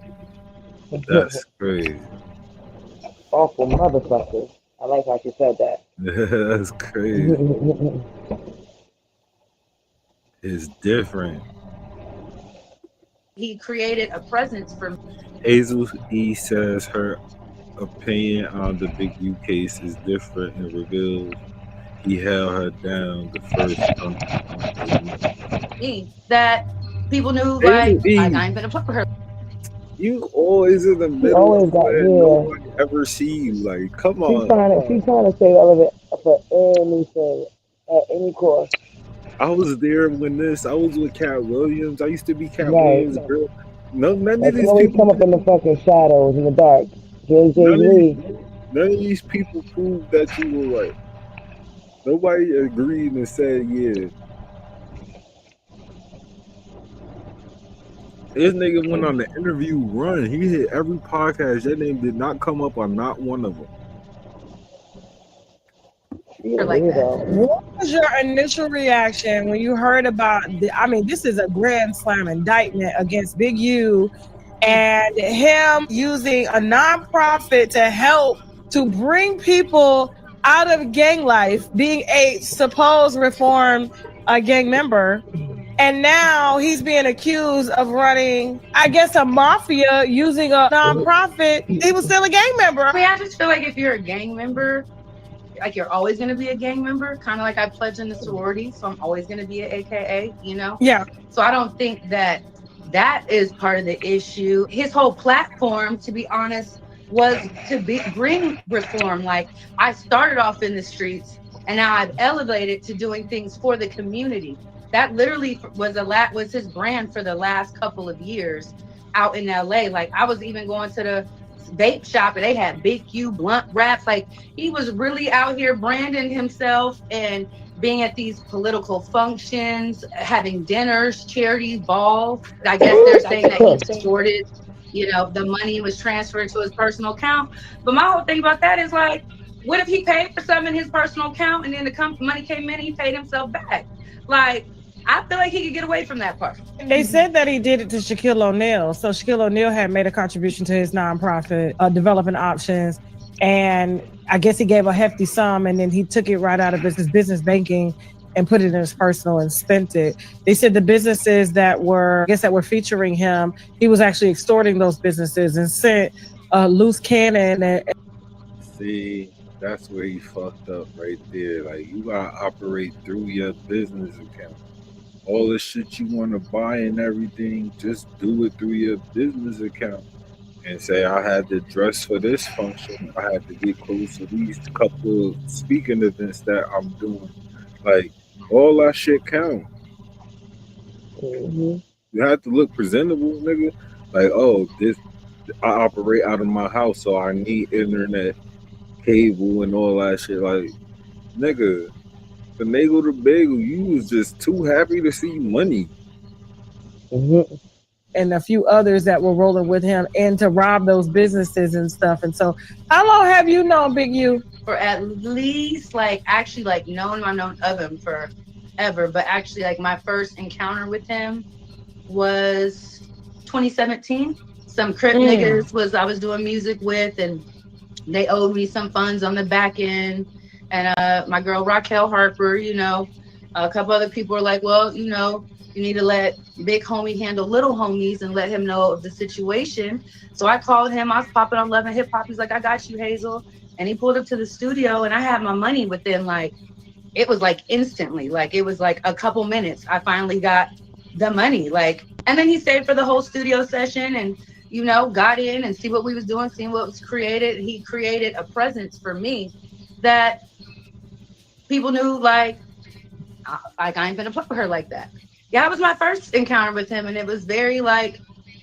That's crazy.
Awful motherfuckers. I like how you said that.
That's crazy. It's different.
He created a presence for
Hazel E says her opinion on the Big U case is different and reveals He held her down the first time.
Me that people knew
Hey,
like
E,
I ain't gonna fuck with her.
you always in the
She
middle
always
of
got
where
here.
nobody ever see you. Like, come
She's
on.
trying to stay relevant for anything at any cost.
I was there when I was with Cat Williams. I used to be Cat
Right.
Williams' girl. No, none of
Like, she
these
always
people,
come up in the fucking shadows, in the dark. JJ
none of these,
Lee.
none of these people proved that you were right. Nobody agreed and said, yeah. This nigga went on the interview run. He hit every podcast. Your name did not come up on not one of them.
Like that.
What was your initial reaction when you heard about this is a grand slam indictment against Big U and him using a nonprofit to help to bring people out of gang life, being a supposed reformed gang member. And now he's being accused of running, I guess, a mafia using a nonprofit. He was still a gang member.
I mean, I just feel like if you're a gang member, like you're always going to be a gang member, kind of like I pledge in the sorority, so I'm always going to be an AKA, you know?
Yeah.
So I don't think that is part of the issue. His whole platform, to be honest, was to bring reform. Like, I started off in the streets and now I've elevated to doing things for the community. That literally was his brand for the last couple of years out in LA. Like, I was even going to the vape shop and they had Big U blunt wraps. Like, he was really out here branding himself and being at these political functions, having dinners, charities, balls. I guess they're saying that he extorted, the money was transferred to his personal account. But my whole thing about that is, like, what if he paid for something in his personal account and then the money came in and he paid himself back? Like, I feel like he could get away from that part.
They said that he did it to Shaquille O'Neal. So Shaquille O'Neal had made a contribution to his nonprofit, Developing Options. And I guess he gave a hefty sum and then he took it right out of his business banking and put it in his personal and spent it. They said the businesses that were featuring him, he was actually extorting those businesses and sent loose cannon.
See, that's where he fucked up right there. Like, you gotta operate through your business account. All the shit you want to buy and everything, just do it through your business account. And say, I had to dress for this function. I had to get close to these couple of speaking events that I'm doing. Like, all that shit count.
Mm-hmm.
You have to look presentable, nigga. Like, oh, I operate out of my house, so I need internet, cable, and all that shit. Like, nigga, finagle the bagel, you was just too happy to see money.
Mm-hmm.
And a few others that were rolling with him and to rob those businesses and stuff. And so, how long have you known Big U?
For at least, like, actually, like, I've known of him forever, but actually, like, my first encounter with him was 2017. Some Crip niggas I was doing music with, and they owed me some funds on the back end. And my girl Raquel Harper, a couple other people were like, well, you need to let big homie handle little homies and let him know of the situation. So I called him. I was popping on Love and Hip Hop. He's like, I got you, Hazel. And he pulled up to the studio, and I had my money within, like, it was like instantly. Like, it was like a couple minutes. I finally got the money. Like, and then he stayed for the whole studio session and, got in and see what we was doing, seeing what was created. He created a presence for me that people knew, like I ain't gonna fuck with her like that. Yeah, it was my first encounter with him, and it was very, like,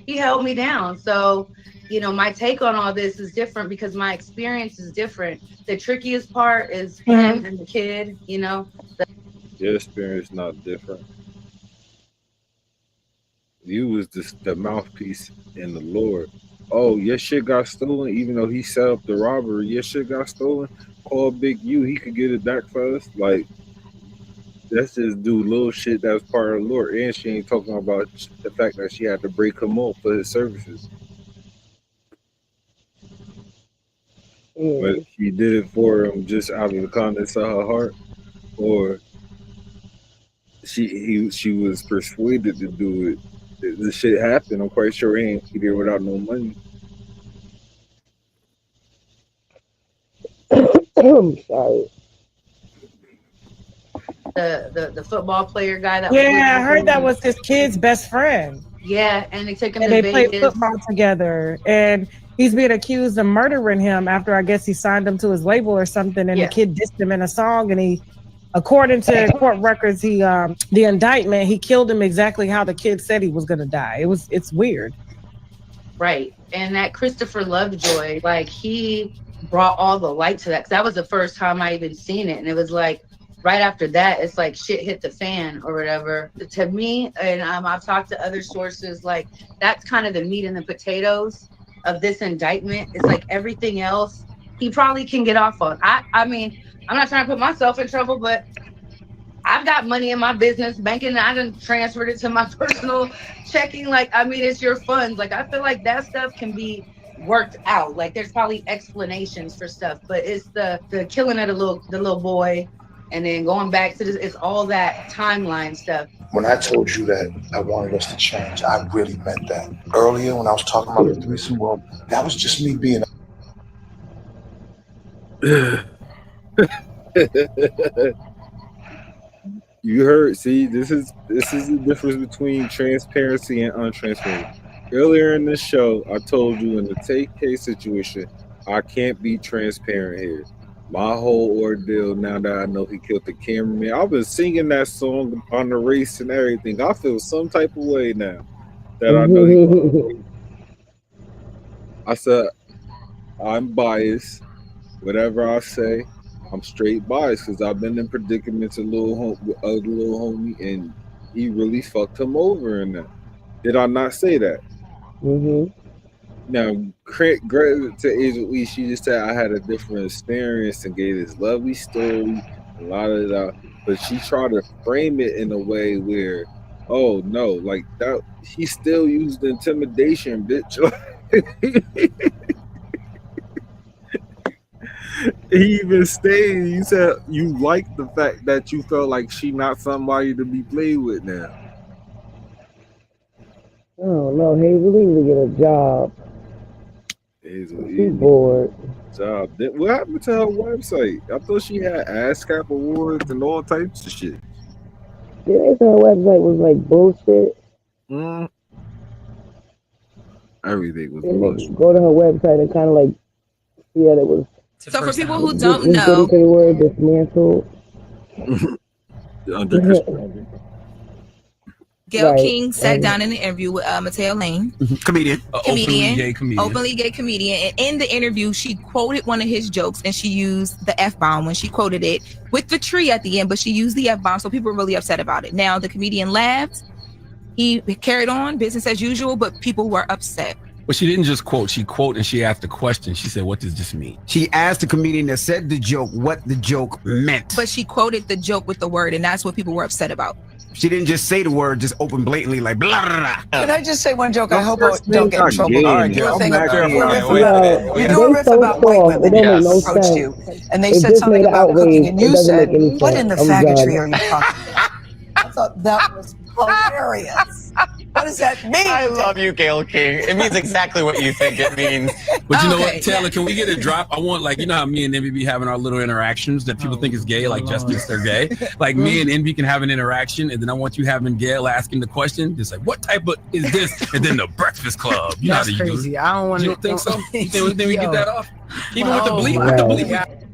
he held me down. So, my take on all this is different because my experience is different. The trickiest part is him and the kid,
Your experience not different. You was the mouthpiece in the Lord. Oh, your shit got stolen, even though he set up the robbery. Your shit got stolen. Call Big U, he could get it back for us. Like, that's just do little shit that's part of the Lord. And she ain't talking about the fact that she had to break him off for his services. But she did it for him just out of the kindness of her heart, or she was persuaded to do it. The shit happened. I'm quite sure he ain't there without no money.
I'm sorry.
the football player guy that
Yeah, I heard that was his kid's best friend.
Yeah, and they took him
and
to
they played
Vegas.
football together. And he's being accused of murdering him after I guess he signed him to his label or something. And the kid dissed him in a song. And he, according to court records, he the indictment, he killed him exactly how the kid said he was going to die. It's weird.
Right. And that Christopher Lovejoy, like he brought all the light to that. 'Cause that was the first time I even seen it. And it was like, right after that, it's like shit hit the fan or whatever. To me, and I've talked to other sources, like that's kind of the meat and the potatoes of this indictment. It's like everything else he probably can get off on. I mean, I'm not trying to put myself in trouble, but I've got money in my business banking. I done transferred it to my personal checking. Like, I mean, it's your funds. Like, I feel like that stuff can be worked out. Like, there's probably explanations for stuff, but it's the killing of the little boy. And then going back to this, it's all that timeline stuff.
When I told you that I wanted us to change, I really meant that. Earlier, when I was talking about the threesome world, that was just me being.
You heard? See, this is the difference between transparency and untransparent. Earlier in this show, I told you in the Take K situation, I can't be transparent here. My whole ordeal, now that I know he killed the cameraman, I've been singing that song on the race and everything. I feel some type of way now that I know he. I said, I'm biased. Whatever I say, I'm straight biased because I've been in predicaments with a little homie, and he really fucked him over in that. Did I not say that? Now, credit to Angel Lee, she just said I had a different experience and gave this lovely story, a lot of that, but she tried to frame it in a way where, oh no, like that, he still used intimidation, bitch. He even stayed. You said you liked the fact that you felt like she not somebody to be played with now.
Oh no, Hazel needs to get a job. She's bored.
Job. What happened to her website? I thought she had ASCAP awards and all types of shit.
Yeah, they said her website was like bullshit.
Everything was bullshit.
Go to her website and kind of like see that it was.
So for people who don't know,
they were dismantled.
Gayle King sat down in an interview with Mateo Lane,
comedian,
openly gay comedian. And in the interview, she quoted one of his jokes, and she used the F-bomb when she quoted it with the tree at the end, but she used the F-bomb, so people were really upset about it. Now the comedian laughed, he carried on business as usual, but people were upset.
But she didn't just quote, she quoted and she asked a question. She said, what does this mean? She asked the comedian that said the joke what the joke meant.
But she quoted the joke with the word, and that's what people were upset about.
She didn't just say the word, just open blatantly like blah, blah, blah.
Can I just say one joke? I hope I don't get in trouble. All right, do a thing about white women who approached you, and they said something about cooking, and you said, what in the faggotry are you talking about? I thought that was hilarious. What does that mean?
I love you, Gayle King. It means exactly what you think it means.
But you know what, Taylor, can we get a drop? I want, like, you know how me and Envy be having our little interactions that people think is gay, like just thinks they're gay? Like me and Envy can have an interaction, and then I want you having Gayle asking the question, just like, what type of is this? And then the Breakfast Club. You know how
That's
to
crazy.
do it.
I don't want to.
You don't think so? You think we get that off? Even
Well,
with the bleep,
wow.
with the bleep.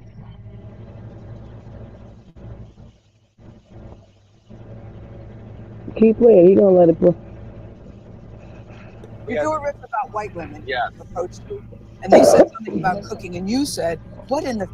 Keep playing. He gonna let it go.
You do a riff about white women who approached you, and they said something about cooking, and you said, what in the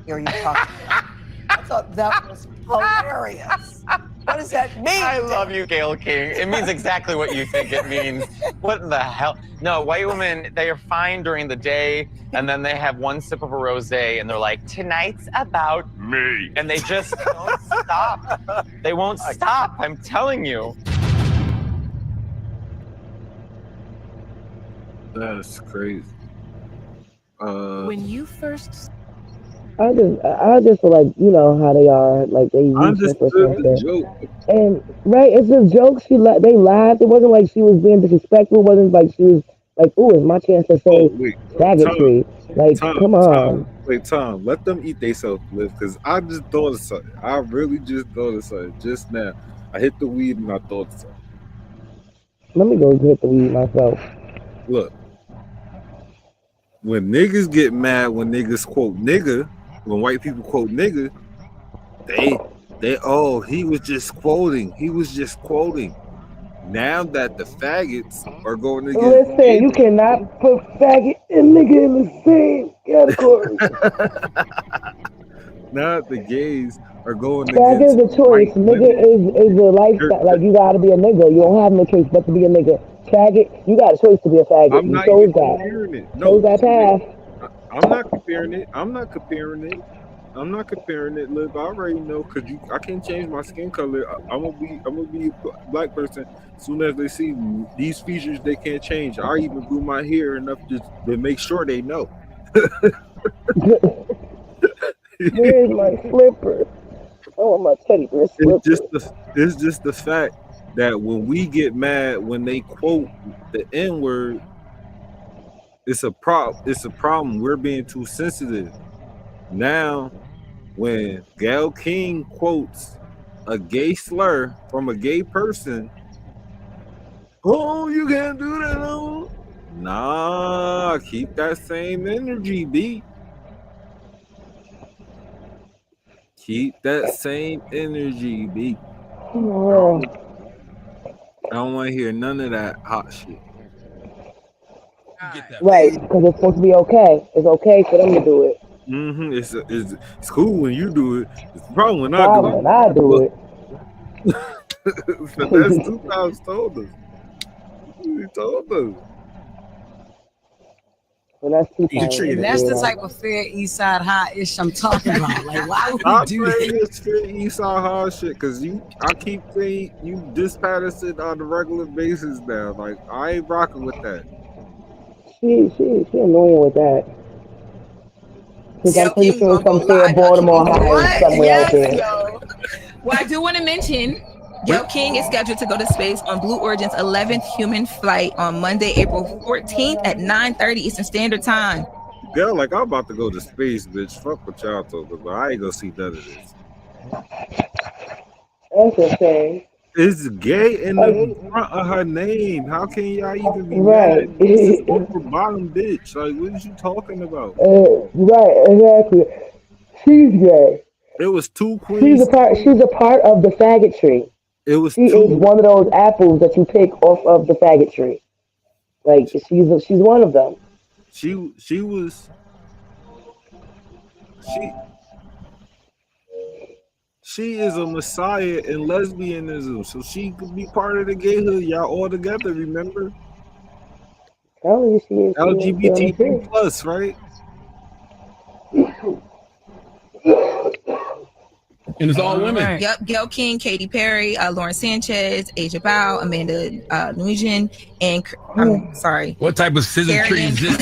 are you talking about? I thought that was hilarious. What does that mean?
I love you, Gayle King. It means exactly what you think it means. What the hell? No, white women, they are fine during the day, and then they have one sip of a rosé, and they're like, tonight's about me. And they just don't stop. They won't stop, I'm telling you.
That's crazy.
When you first,
I just feel like, you know how they are, like they use it for something.
Joke.
And right, it's just jokes. They laughed. It wasn't like she was being disrespectful. It wasn't like she was Like, ooh, it's my chance to say faggotry. Like, come on.
Tom, let them eat themselves, Liv, because I just thought of something. I really just thought of something just now. I hit the weed and I thought of something.
Let me go hit the weed myself.
Look, when niggas get mad when niggas quote nigga, when white people quote nigga, they oh, he was just quoting. Now that the faggots are going to get
Listen, you cannot put faggot and nigga in the same category.
now the gays are going
Faggot is a choice. Nigga is a lifestyle. Like, you gotta be a nigga. You don't have no choice but to be a nigga. Faggot, you got a choice to be a faggot.
I'm
You
not
chose
even
that.
comparing it.
Chose that path.
I'm not comparing it. Look, I already know because I can't change my skin color. I'm gonna be a black person as soon as they see these features they can't change. I even grew my hair enough to make sure they know.
Where's my slipper? I want my teddy bear slipper.
It's just the fact that when we get mad when they quote the N-word, it's a problem. We're being too sensitive. Now, when Gayle King quotes a gay slur from a gay person, oh, you can't do that, no. Nah, keep that same energy, B. Keep that same energy, B.
Oh.
I don't want to hear none of that hot shit.
Right, because it's supposed to be okay. It's okay for them to do it.
Mm-hmm. It's cool when you do it. It's the problem when I do it.
When I do it.
But that's 2 times told us. He told us.
Well, that's 2
And
times.
that's the type of fair East Side high ish I'm talking about. Like, why would
I'm
we do
saying
that?
it's fair East Side hard shit because I keep saying you diss Patterson on a regular basis now. Like, I ain't rocking with that.
She annoying with that. Because I'm pretty sure it's some fair Baltimore high somewhere out there.
Well, I do want to mention Gayle King is scheduled to go to space on Blue Origin's 11th human flight on Monday, April 14th at 9:30 Eastern Standard Time.
Girl, like, I'm about to go to space, bitch. Fuck what y'all talking about. I ain't gonna see none of this.
That's okay.
It's gay in the front of her name. How can y'all even be
Right.
mad? This is upper bottom bitch. Like, what is you talking about?
Right, exactly. She's gay.
It was 2 queens.
She's a part of the faggotry.
It was
she is one of those apples that you pick off of the faggotry. Like, she's one of them.
She is a messiah in lesbianism, so she could be part of the gayhood. Y'all all together, remember?
Telling you, she is
LGBTQ plus, right?
And it's all women.
Yep, Gayle King, Katy Perry, Lauren Sanchez, Asia Bao, Amanda Nguyen, and I'm sorry.
What type of scissor tree is this?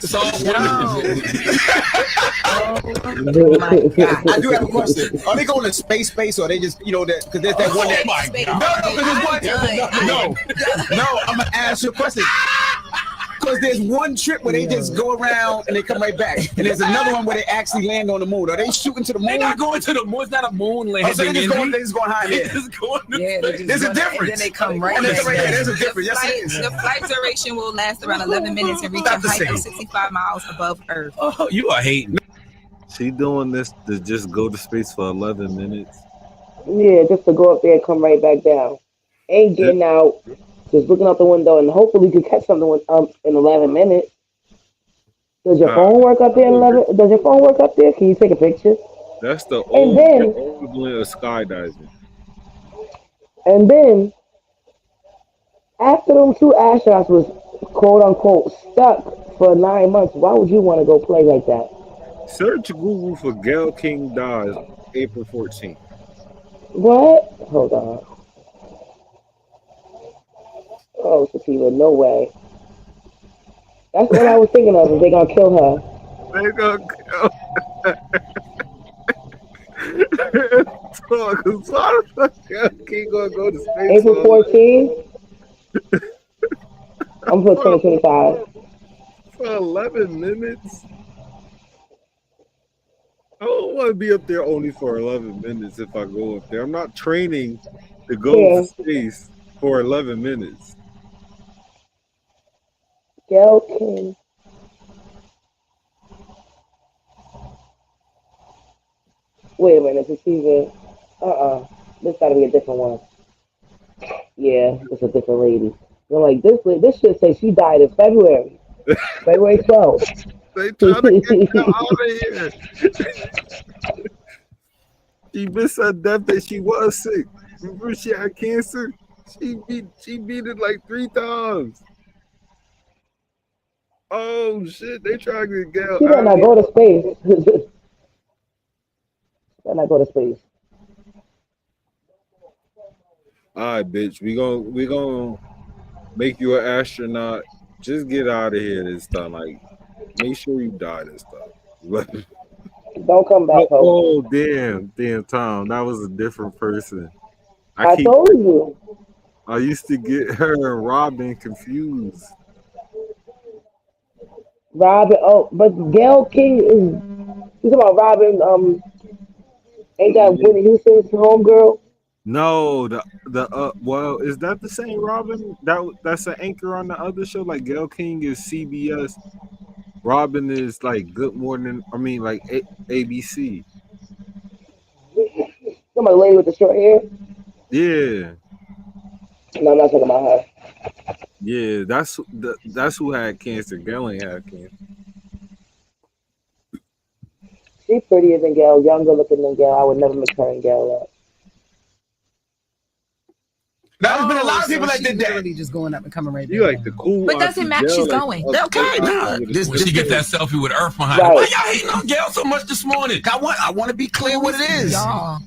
It's all women.
Oh my God. I do have a question. Are they going to space or are they just, that, because there's that one that.
Oh my God.
No, I'm going to ask you a question. Because there's one trip where they just go around and they come right back. And there's another one where they actually land on the moon. Are they shooting to the moon?
They're not going to the moon. It's not a moon landing.
So they just going high there. There's a difference.
And then they come right back.
There's a difference. Yes, it is.
The flight duration will last around 11 minutes and reach a height of 65 miles above Earth.
Oh, you are hating.
She doing this to just go to space for 11 minutes.
Yeah, just to go up there and come right back down. Ain't getting out. Just looking out the window, and hopefully you can catch something in 11 minutes. Does your phone work up there in 11? Does your phone work up there? Can you take a picture?
That's the equivalent of skydiving.
And then, after them 2 astronauts was quote unquote stuck for 9 months, why would you want to go play like that?
Search Google for Gayle King dies April 14th.
What? Hold on. Oh, Sativa, no way. That's what I was thinking of. Is they gonna kill her?
They gonna kill her. So how the fuck Gayle King gonna go to space?
April 14th. I'm for 2025.
For 11 minutes? I don't want to be up there only for 11 minutes if I go up there. I'm not training to go to space for 11 minutes.
Gail King. Wait a minute, Sativa. This gotta be a different one. Yeah, it's a different lady. I'm like, this should say she died in February. February 12th.
They trying to get her out of here. She missed her death that she was sick. Remember she had cancer? She beat it like 3 times. Oh shit, they trying to get Gail
She better not go to space. Better not go to space.
All right, bitch. We gonna make you an astronaut. Just get out of here this time. Like, make sure you die this time.
Don't come back.
Oh, damn, Tom. That was a different person.
I told you.
I used to get her and Robin confused.
Robin, but Gail King is. You talking about Robin? Ain't that Whitney Houston's homegirl?
No, well, is that the same Robin? That's an anchor on the other show. Like Gail King is CBS. Robin is like Good Morning. I mean, like ABC.
Some lady with the short hair.
Yeah.
No, I'm not talking about her.
Yeah, that's who had cancer. Gail ain't had cancer.
She's prettier than Gail, younger looking than Gail. I would never mix her and Gail up.
There's been a lot of people that did that.
Literally just going up and coming right back.
You like the cool.
But doesn't matter. She's going.
Okay, nah.
When she gets that selfie with Earth behind her. Why y'all hating on Gail so much this morning?
I want to be clear what it is.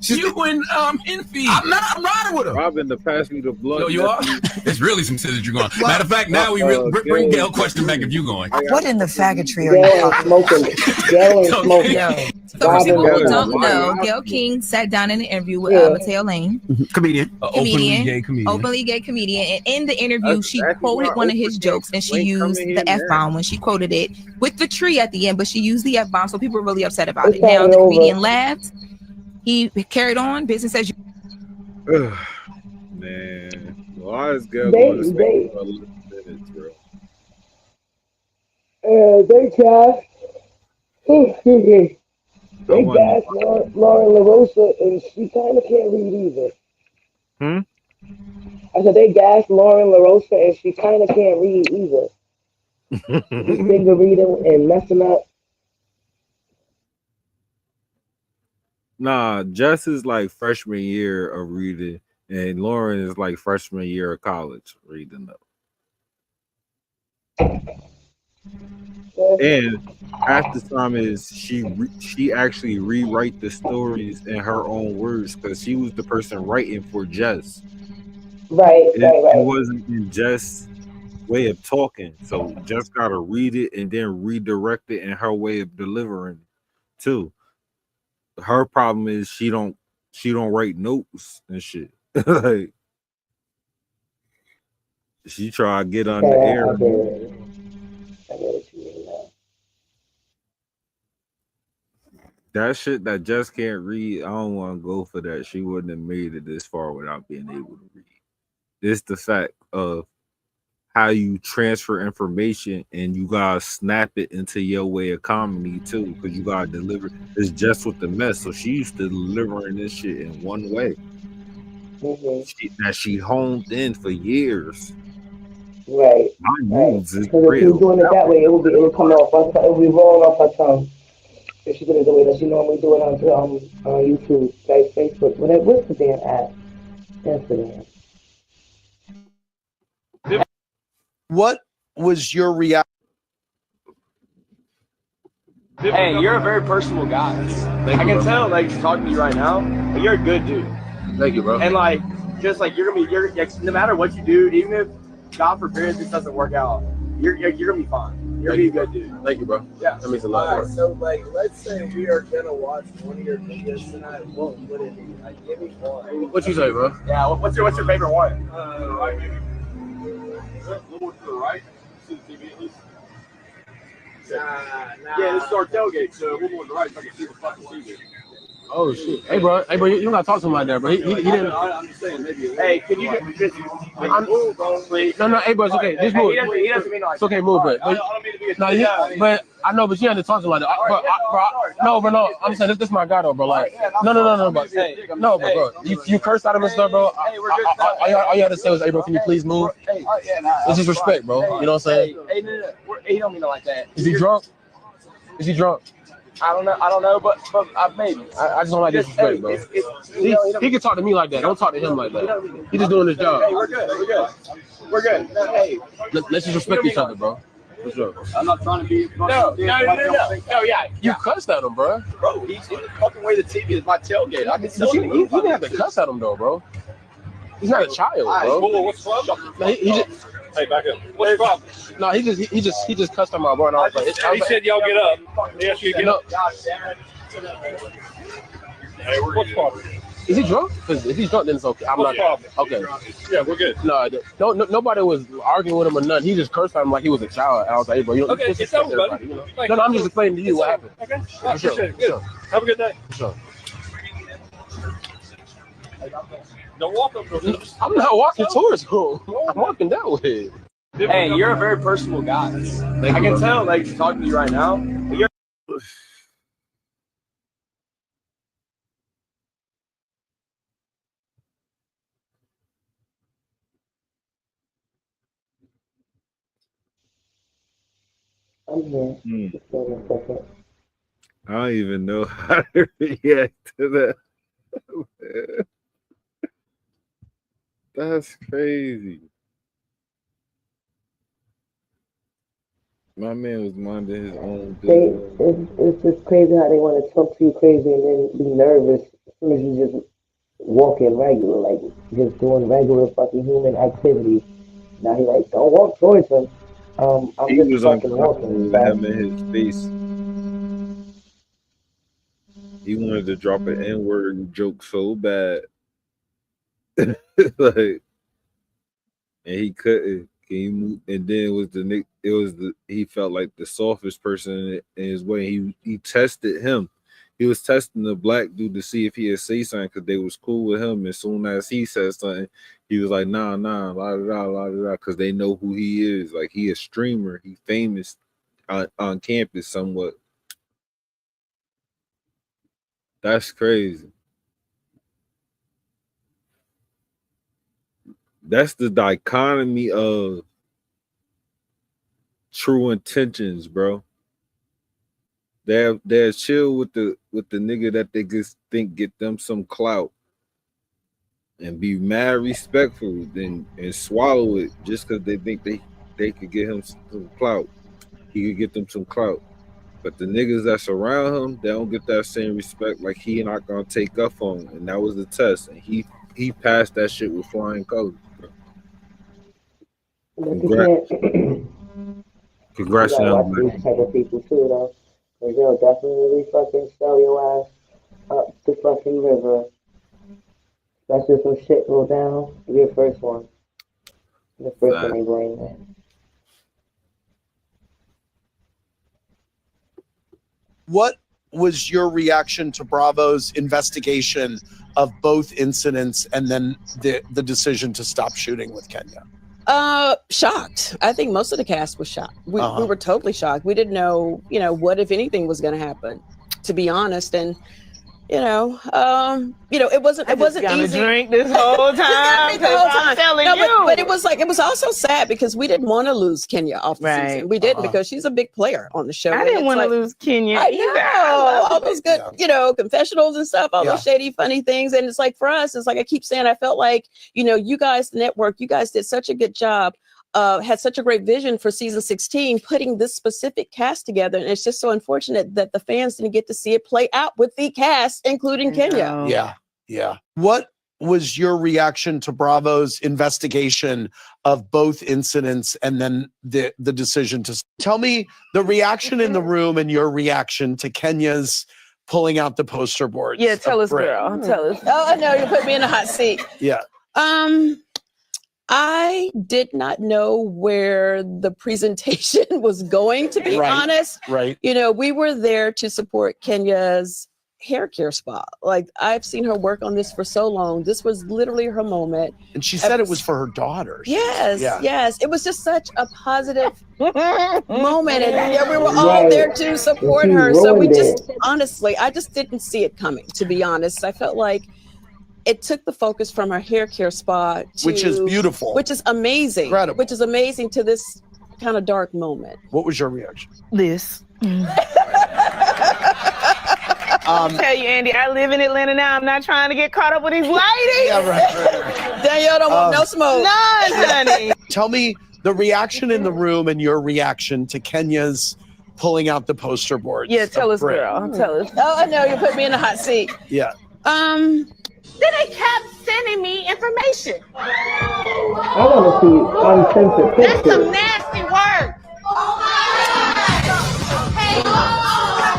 You and Envy.
I'm riding with her.
Robin to pass me the blood.
No, you are? It's really some shit that you're going. Matter of fact, now we bring Gail question back if you going.
What in the faggotry are you
Gail ain't smoking. Gail ain't smoking.
So for people who don't know, Gail King sat down in an interview with Mateo Lane,
comedian,
openly gay comedian, and in the interview she quoted one of his jokes, and she used the F-bomb when she quoted it with the tree at the end, but she used the F-bomb, so people were really upset about it. Now the comedian laughed, he carried on, business as usual.
Man, why is Gail going to space for 11 minutes, bro?
They cast. They cast Lauren LaRosa, and she kind of can't read either. I said they gassed Lauren LaRosa, and she kind of can't read either. Finger reading and messing up.
Nah, Jess is like freshman year of reading, and Lauren is like freshman year of college reading up. And half the time is she actually rewrite the stories in her own words because she was the person writing for Jess.
Right.
It wasn't in Jess' way of talking, so Jess got to read it and then redirect it in her way of delivering it too. Her problem is she don't write notes and shit. Like she try to get on the air. That shit that Jess can't read, I don't want to go for that. She wouldn't have made it this far without being able to read. It's the fact of how you transfer information and you gotta snap it into your way of comedy too, because you gotta deliver. It's just with the mess. So she used to delivering this shit in one way. She honed in for years.
Right.
My moves is
Because if
real.
she's doing it that way, it would come off. It would be rolling off her tongue. If she did it the way that she normally do it on YouTube, like Facebook, whatever. What's the damn app? Instagram.
What was your reaction?
Hey, you're a very personable guy. I can tell, like, talking to you right now, but you're a good dude.
Thank you, bro.
And like, just like you're like, no matter what you do, even if God forbid this doesn't work out, you're gonna be fine. You're gonna be a good dude.
Thank you, bro.
Yeah.
That means a lot.
Alright,
So, like, let's say we are gonna watch one of your videos tonight. What would it be? Like, give me one. What you say, bro?
Yeah. What's your favorite one? little to the right. See the TV at least? Nah. Yeah, this is our tailgate, so we'll go to the right so I can see the fucking TV.
Oh shit! Hey bro, you don't gotta talk to him like that, bro. He didn't.
I'm just saying, maybe. Hey, can you just move, bro, please?
No, hey bro, it's okay. Just move.
He doesn't mean like
it's okay, move, but
I don't mean to be a
but I know, but you have to talk to him like that. No, I'm saying this is my guy though, bro. Like, no, bro. Hey, no, bro. You cursed out of him and stuff, bro. All you had to say was, hey, bro, can you please move? It's just respect, bro. You know what I'm saying?
Hey, no. He don't mean it like that.
Is he drunk?
I don't know, but maybe.
I just don't like disrespect, bro. He can talk to me like that. Don't talk to him like that. He's just doing his job.
Hey, we're good. Hey,
let's just respect each other, bro. For sure.
I'm not trying to be. No, yeah.
You cussed at him, bro.
Bro, he's fucking away the TV is my tailgate. I can tell
you didn't have to cuss at him though, bro. He's not a child, bro.
What's the problem?
No, he just.
Hey, back up. What's the problem?
No, he just cussed him out, bro. And I was like,
he said y'all get up. He asked you to get up. Hey, what's the problem?
Is he drunk? Because if he's drunk, then it's okay. I'm
What's
not.
the problem?
Okay.
Yeah, we're good.
No, nobody was arguing with him or nothing. He just cursed at him like he was a child. And I was like, hey, bro, you don't
it's over, buddy.
You know? No, I'm just explaining to you what happened.
Okay.
For sure.
Have a good day.
For sure.
Don't walk up to him.
I'm not walking towards him. I'm walking that way.
Hey, you're a very personable guy. I can tell, like, talking to you right now.
I'm here. Just wait a second.
I don't even know how to react to that. That's crazy. My man was minding his own business.
It's just crazy how they want to talk to you crazy and then be nervous as soon as you just walk in regular, like just doing regular fucking human activity. Now he like, don't walk towards him. I'm
He
just
was
fucking walking.
uncomfortable with him in his face. He wanted to drop an N-word joke so bad. Like, and he couldn't. He moved, and then he felt like the softest person in his way. He tested him. He was testing the black dude to see if he had say something because they was cool with him. As soon as he said something, he was like, nah, la da da, because they know who he is. Like, he a streamer. He famous on campus somewhat. That's crazy. That's the dichotomy of true intentions, bro. They're chill with the nigga that they just think get them some clout and be mad respectful and swallow it just because they think they could get him some clout. He could get them some clout. But the niggas that's around him, they don't get that same respect. Like, he not gonna take up on him. And that was the test. And he passed that shit with flying colors. Congrats
to
on
these type of people too, though, because they'll definitely fucking sell your ass up the fucking river. Especially if some shit go down. You're the first one. The first one they blame, man.
What was your reaction to Bravo's investigation of both incidents and then the decision to stop shooting with Kenya?
Shocked. I think most of the cast was shocked. We were totally shocked. We didn't know, what, if anything, was going to happen, to be honest. And, it wasn't easy.
Drink this whole time. I'm telling you.
But it was also sad because we didn't want to lose Kenya off the season. We didn't because she's a big player on the show.
I didn't want to lose Kenya either.
All those good, confessionals and stuff, all those shady, funny things. And it's like, for us, it's like I keep saying, I felt like, you guys, the network, you guys did such a good job. Had such a great vision for season 16, putting this specific cast together. And it's just so unfortunate that the fans didn't get to see it play out with the cast, including Kenya.
Yeah. What was your reaction to Bravo's investigation of both incidents and then the decision to tell me the reaction in the room and your reaction to Kenya's pulling out the poster boards?
Yeah, tell us, girl. Tell us.
Oh, no, you put me in a hot seat.
Yeah.
I did not know where the presentation was going, to be honest.
Right.
You know, we were there to support Kenya's hair care spa. Like, I've seen her work on this for so long. This was literally her moment.
And she said it was for her daughters.
Yes,
Yeah.
yes. It was just such a positive moment. And yeah, we were all there to support
She
her. So we
ruined
just,
it.
honestly, I just didn't see it coming, to be honest. I felt like it took the focus from her hair care spa to,
Which is beautiful.
which is amazing.
Incredible.
Which is amazing to this kind of dark moment.
What was your reaction?
This.
Um,
tell you, Andy, I live in Atlanta now. I'm not trying to get caught up with these ladies.
Yeah, right.
Danielle don't want no smoke.
None, honey.
Tell me the reaction in the room and your reaction to Kenya's pulling out the poster boards.
Yeah, tell
of
us,
Brit.
girl. Tell us.
Oh, I know, you put me in the hot seat.
Yeah.
Then they kept sending me information.
I want to see uncensored
That's
pictures.
some nasty work.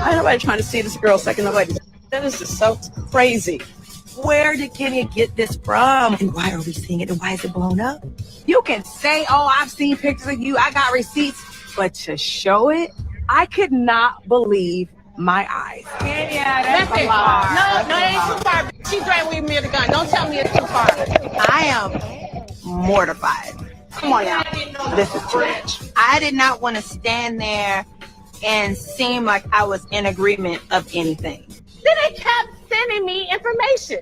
I nobody trying to see this girl second. Nobody. That is just so crazy.
Where did Kenya get this from? And why are we seeing it? And why is it blown up? You can say, oh, I've seen pictures of you. I got receipts. But to show it, I could not believe my eyes.
Kenya, that's a lie. No, it ain't too far. She's right with me at the gun. Don't tell me it's too far.
I am mortified. Come on, y'all. This is too much. I did not want to stand there and seem like I was in agreement of anything.
Then they kept sending me information.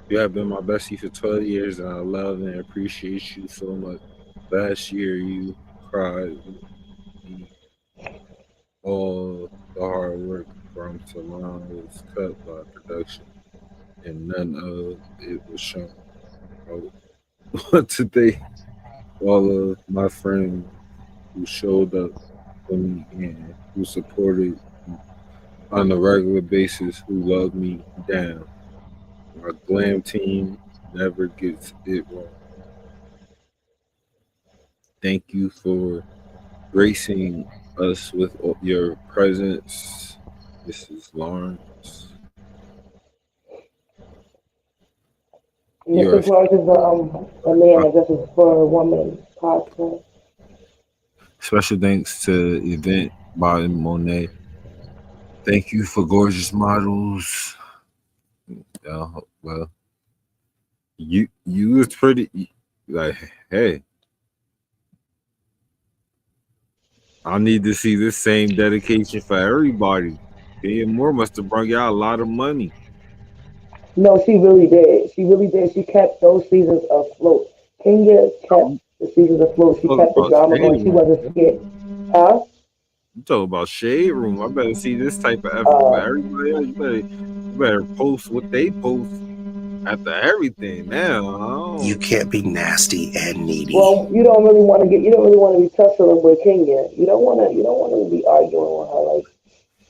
You have been my bestie for 12 years, and I love and appreciate you so much. Last year, you cried all the hard work from Salon was cut by production, and none of it was shown. But today, all of my friends who showed up for me and who supported me on a regular basis, who loved me down. My glam team never gets it wrong. Thank you for gracing us with your presence, Mrs. Lawrence.
Mrs. Lawrence is a man, I guess it's for a woman podcast.
Special thanks to Event by Monet. Thank you for gorgeous models. Well, you was pretty, like, hey, I need to see this same dedication for everybody. Kenya Moore must have brought y'all a lot of money.
No, she really did. She really did. She kept those seasons afloat. Kenya kept the seasons afloat. She kept the drama going. She wasn't scared. Huh?
You talk about Shade Room. I better see this type of effort for everybody else. You better post what they post after everything now.
You can't be nasty and needy.
Well, you don't really want to be tussling with Kenya. You don't want to be arguing with her. Like,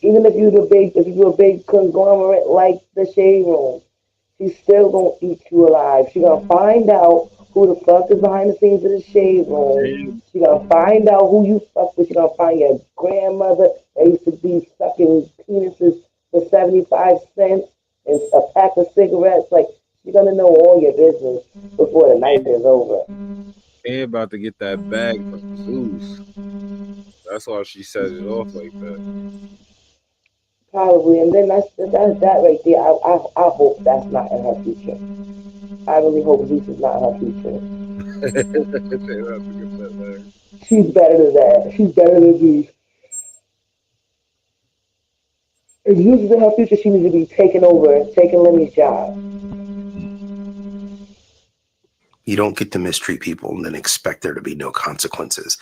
even if you're a big conglomerate like the Shade Room, she's still gonna eat you alive. She's gonna find out who the fuck is behind the scenes of the Shade Room. She's gonna find out who you fuck with. She's gonna find your grandmother that used to be sucking penises for 75 cents and a pack of cigarettes. Like, she's gonna know all your business before the night is over.
Ain't about to get that bag from Zeus. That's why she set it off like that.
Probably, and then that's that right there. I hope that's not in her future. I really hope Zeus is not in her future. She's better than that. She's better than Zeus. If Zeus is in her future, she needs to be taking Lemmy's job.
You don't get to mistreat people and then expect there to be no consequences.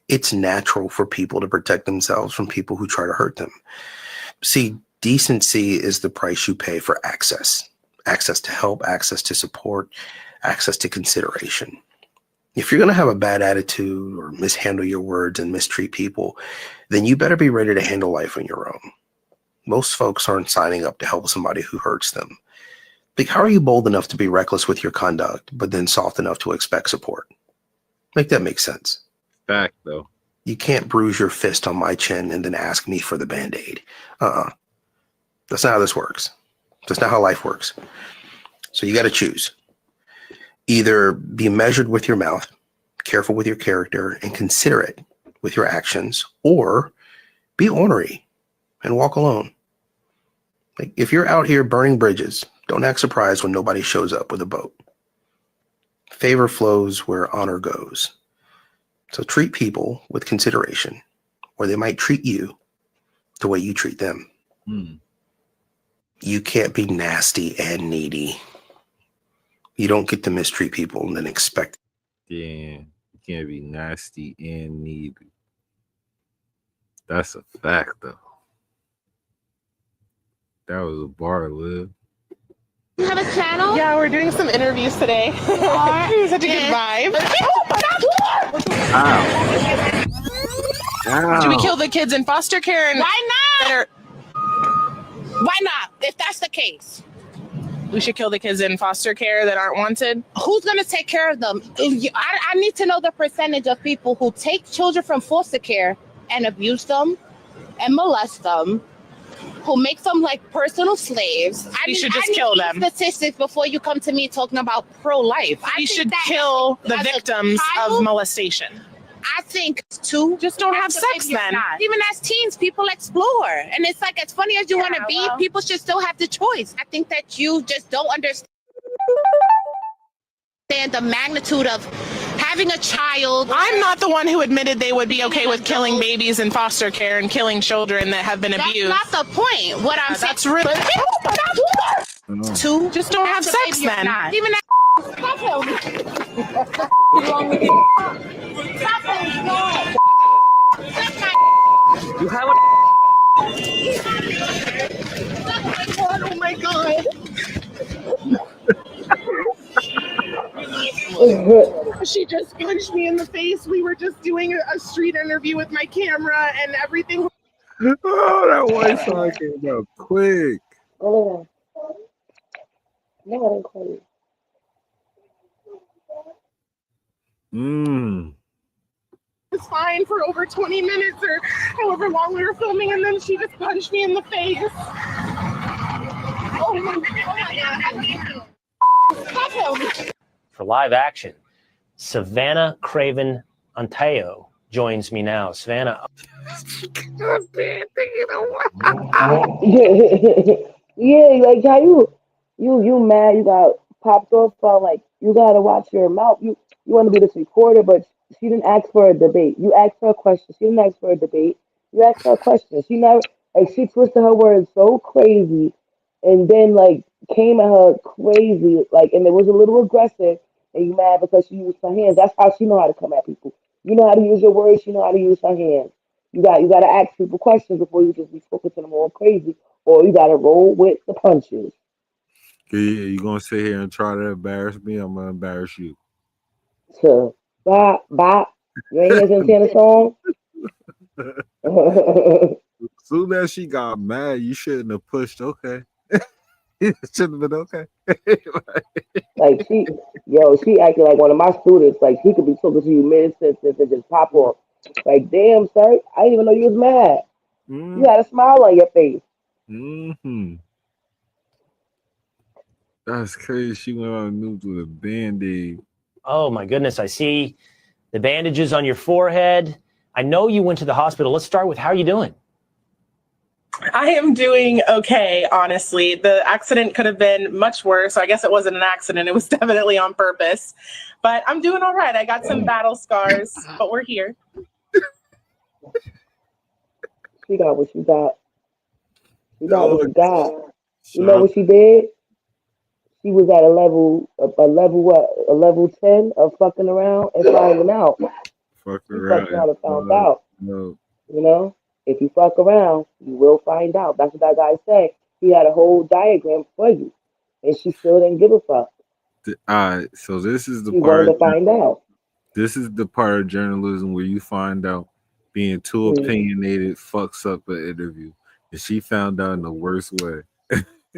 It's natural for people to protect themselves from people who try to hurt them. See, decency is the price you pay for access. Access to help, access to support, access to consideration. If you're going to have a bad attitude or mishandle your words and mistreat people, then you better be ready to handle life on your own. Most folks aren't signing up to help somebody who hurts them. Like, how are you bold enough to be reckless with your conduct, but then soft enough to expect support? Make that make sense.
Fact, though.
You can't bruise your fist on my chin and then ask me for the Band-Aid. That's not how this works. That's not how life works. So you got to choose. Either be measured with your mouth, careful with your character, and considerate with your actions, or be ornery and walk alone. Like, if you're out here burning bridges, don't act surprised when nobody shows up with a boat. Favor flows where honor goes. So treat people with consideration, or they might treat you the way you treat them. You can't be nasty and needy. You don't get to mistreat people and then expect.
Yeah, you can't be nasty and needy. That's a fact, though. That was a bar, Liv.
You have a channel? Yeah, we're doing some interviews today. Such a good vibe.
Do we kill the kids in foster care? And
Why not?
Why not? If that's the case, we should kill the kids in foster care that aren't wanted.
Who's going to take care of them? I need to know the percentage of people who take children from foster care and abuse them and molest them, who make them like personal slaves.
We should just kill them.
Statistics before you come to me talking about pro-life.
We should kill the victims of molestation.
I think too.
Just don't have sex then.
Even as teens, people explore. And it's like, as funny as you want to be, people should still have the choice. I think that you just don't understand the magnitude of having a child.
I'm not the one who admitted they would be okay with killing babies in foster care and killing children that have been abused.
That's not the point. What I'm saying.
That's really.
Two.
Just don't have sex then.
Even that.
You have
Oh my god.
She just punched me in the face. We were just doing a street interview with my camera and everything.
Oh, that one song came out quick.
Oh, no, I didn't call you.
It's fine for over 20 minutes or however long we were filming, and then she just punched me in the face. Oh my god.
For live action, Savannah Craven Anteo joins me now. Savannah.
Yeah, like how you mad, you got popped off on, like, you gotta watch your mouth. You want to be this reporter, but she didn't ask for a debate. You asked her a question. She didn't ask for a debate. You asked her a question. She never, like, she twisted her words so crazy, and then like came at her crazy, like, and it was a little aggressive. And you mad because she used her hands. That's how she know how to come at people. You know how to use your words. She know how to use her hands. You got to ask people questions before you just be talking to them all crazy, or you got to roll with the punches.
Yeah, you gonna sit here and try to embarrass me? I'm gonna embarrass you.
So, bop, bop. You ain't hear Santana song?
As soon as she got mad, you shouldn't have pushed. Okay. It should have been okay.
Like, she acted like one of my students. Like, she could be talking to you mid-sentence and just pop off. Like, damn, sir, I didn't even know you was mad. You had a smile on your face.
That's crazy. She went on and moved with a Band-Aid.
Oh my goodness, I see the bandages on your forehead. I know you went to the hospital. Let's start with, how are you doing?
I am doing okay, honestly. The accident could have been much worse. I guess it wasn't an accident. It was definitely on purpose. But I'm doing all right. I got some battle scars, but we're here.
She got what she got. She got what she got. You know what she did? She was at a level 10 of fucking around and finding out.
Fucking
around and found out.
No.
You know? If you fuck around, you will find out. That's what that guy said. He had a whole diagram for you, and she still didn't give a fuck.
All right, so this is the
She
part
wanted to find out.
This is the part of journalism where you find out being too opinionated fucks up an interview, and she found out in the worst way.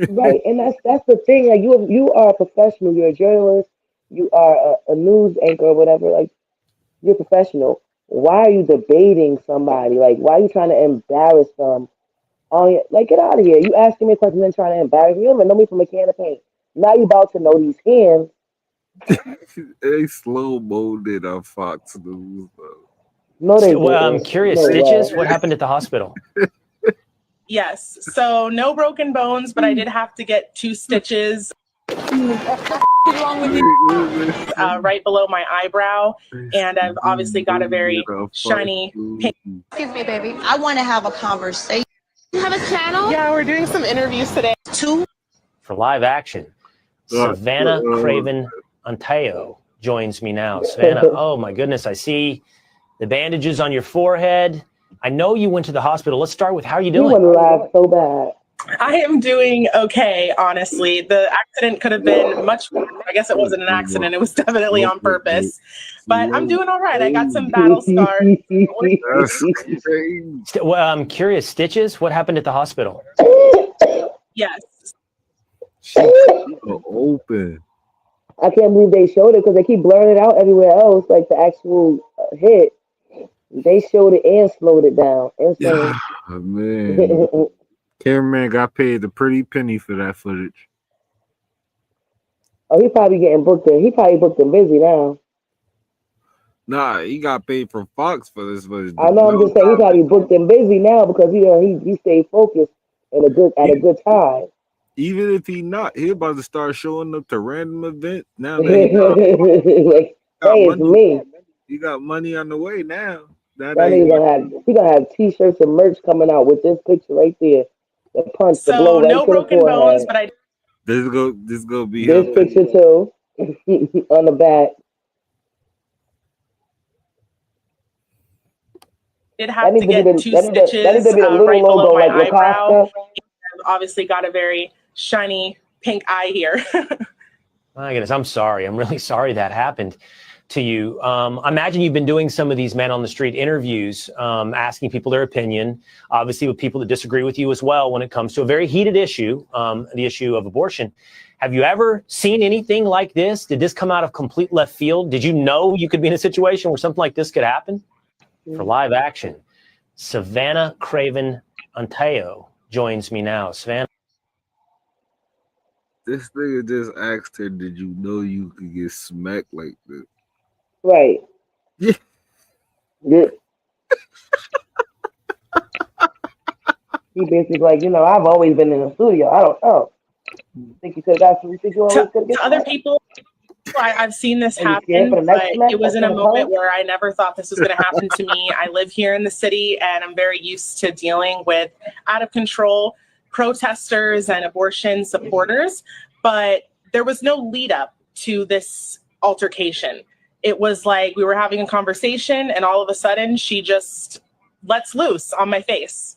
Right, and that's the thing. Like, you are a professional. You're a journalist. You are a news anchor or whatever. Like, you're a professional. Why are you debating somebody? Like, why are you trying to embarrass them Oh yeah, like get out of here. You asking me a question and trying to embarrass me. You don't even know me from a can of paint. Now you about to know these hands.
They slow mo did on Fox News though.
No, they
Well, I'm
didn't.
curious.
No
Stitches,
way.
what happened at the hospital?
Yes. So no broken bones, but I did have to get 2 stitches right below my eyebrow, and I've obviously got a very shiny pink.
Excuse me, baby. I want to have a conversation. You have a channel?
Yeah, we're doing some interviews today.
2.
For live action, Savannah Craven Anteo joins me now. Savannah, oh my goodness, I see the bandages on your forehead. I know you went to the hospital. Let's start with how are you
You
doing?
want to laugh so bad.
I am doing okay, honestly. The accident could have been much worse. I guess it wasn't an accident. It was definitely on purpose. But I'm doing all right. I got some battle scars.
That's crazy.
Well, I'm curious. Stitches, what happened at the hospital?
Yes.
Open.
I can't believe they showed it because they keep blurring it out everywhere else, like the actual hit. They showed it and slowed it down.
Yeah, man. Cameraman got paid a pretty penny for that footage.
Oh, he probably getting booked in. He probably booked in busy now.
Nah, he got paid from Fox for this footage.
I know. I'm just saying he probably booked in busy now because he stayed focused and at a good time.
Even if he not, he about to start showing up to random events now that he got,
like, hey, it's me.
He got money on the way now.
That nigga gonna have t-shirts and merch coming out with this picture right there. The punch, the blow right
no
to the
broken
forehead.
bones, but I
This go be
this
her
picture too on the back.
did have to get 2 stitches right below my eyebrow. I've obviously got a very shiny pink eye here.
My goodness, I'm sorry. I'm really sorry that happened to you. I imagine you've been doing some of these men on the street interviews, asking people their opinion, obviously with people that disagree with you as well when it comes to a very heated issue, the issue of abortion. Have you ever seen anything like this? Did this come out of complete left field? Did you know you could be in a situation where something like this could happen? For live action, Savannah Craven Anteo joins me now. Savannah.
This nigga just asked her, did you know you could get smacked like this?
Right.
Yeah.
Yeah. He basically like, I've always been in the studio. I don't know. Think you could have got some
to other people, I've seen this happen, but it was in a moment where I never thought this was going to happen to me. I live here in the city, and I'm very used to dealing with out of control protesters and abortion supporters, but there was no lead up to this altercation. It was like we were having a conversation, and all of a sudden she just lets loose on my face.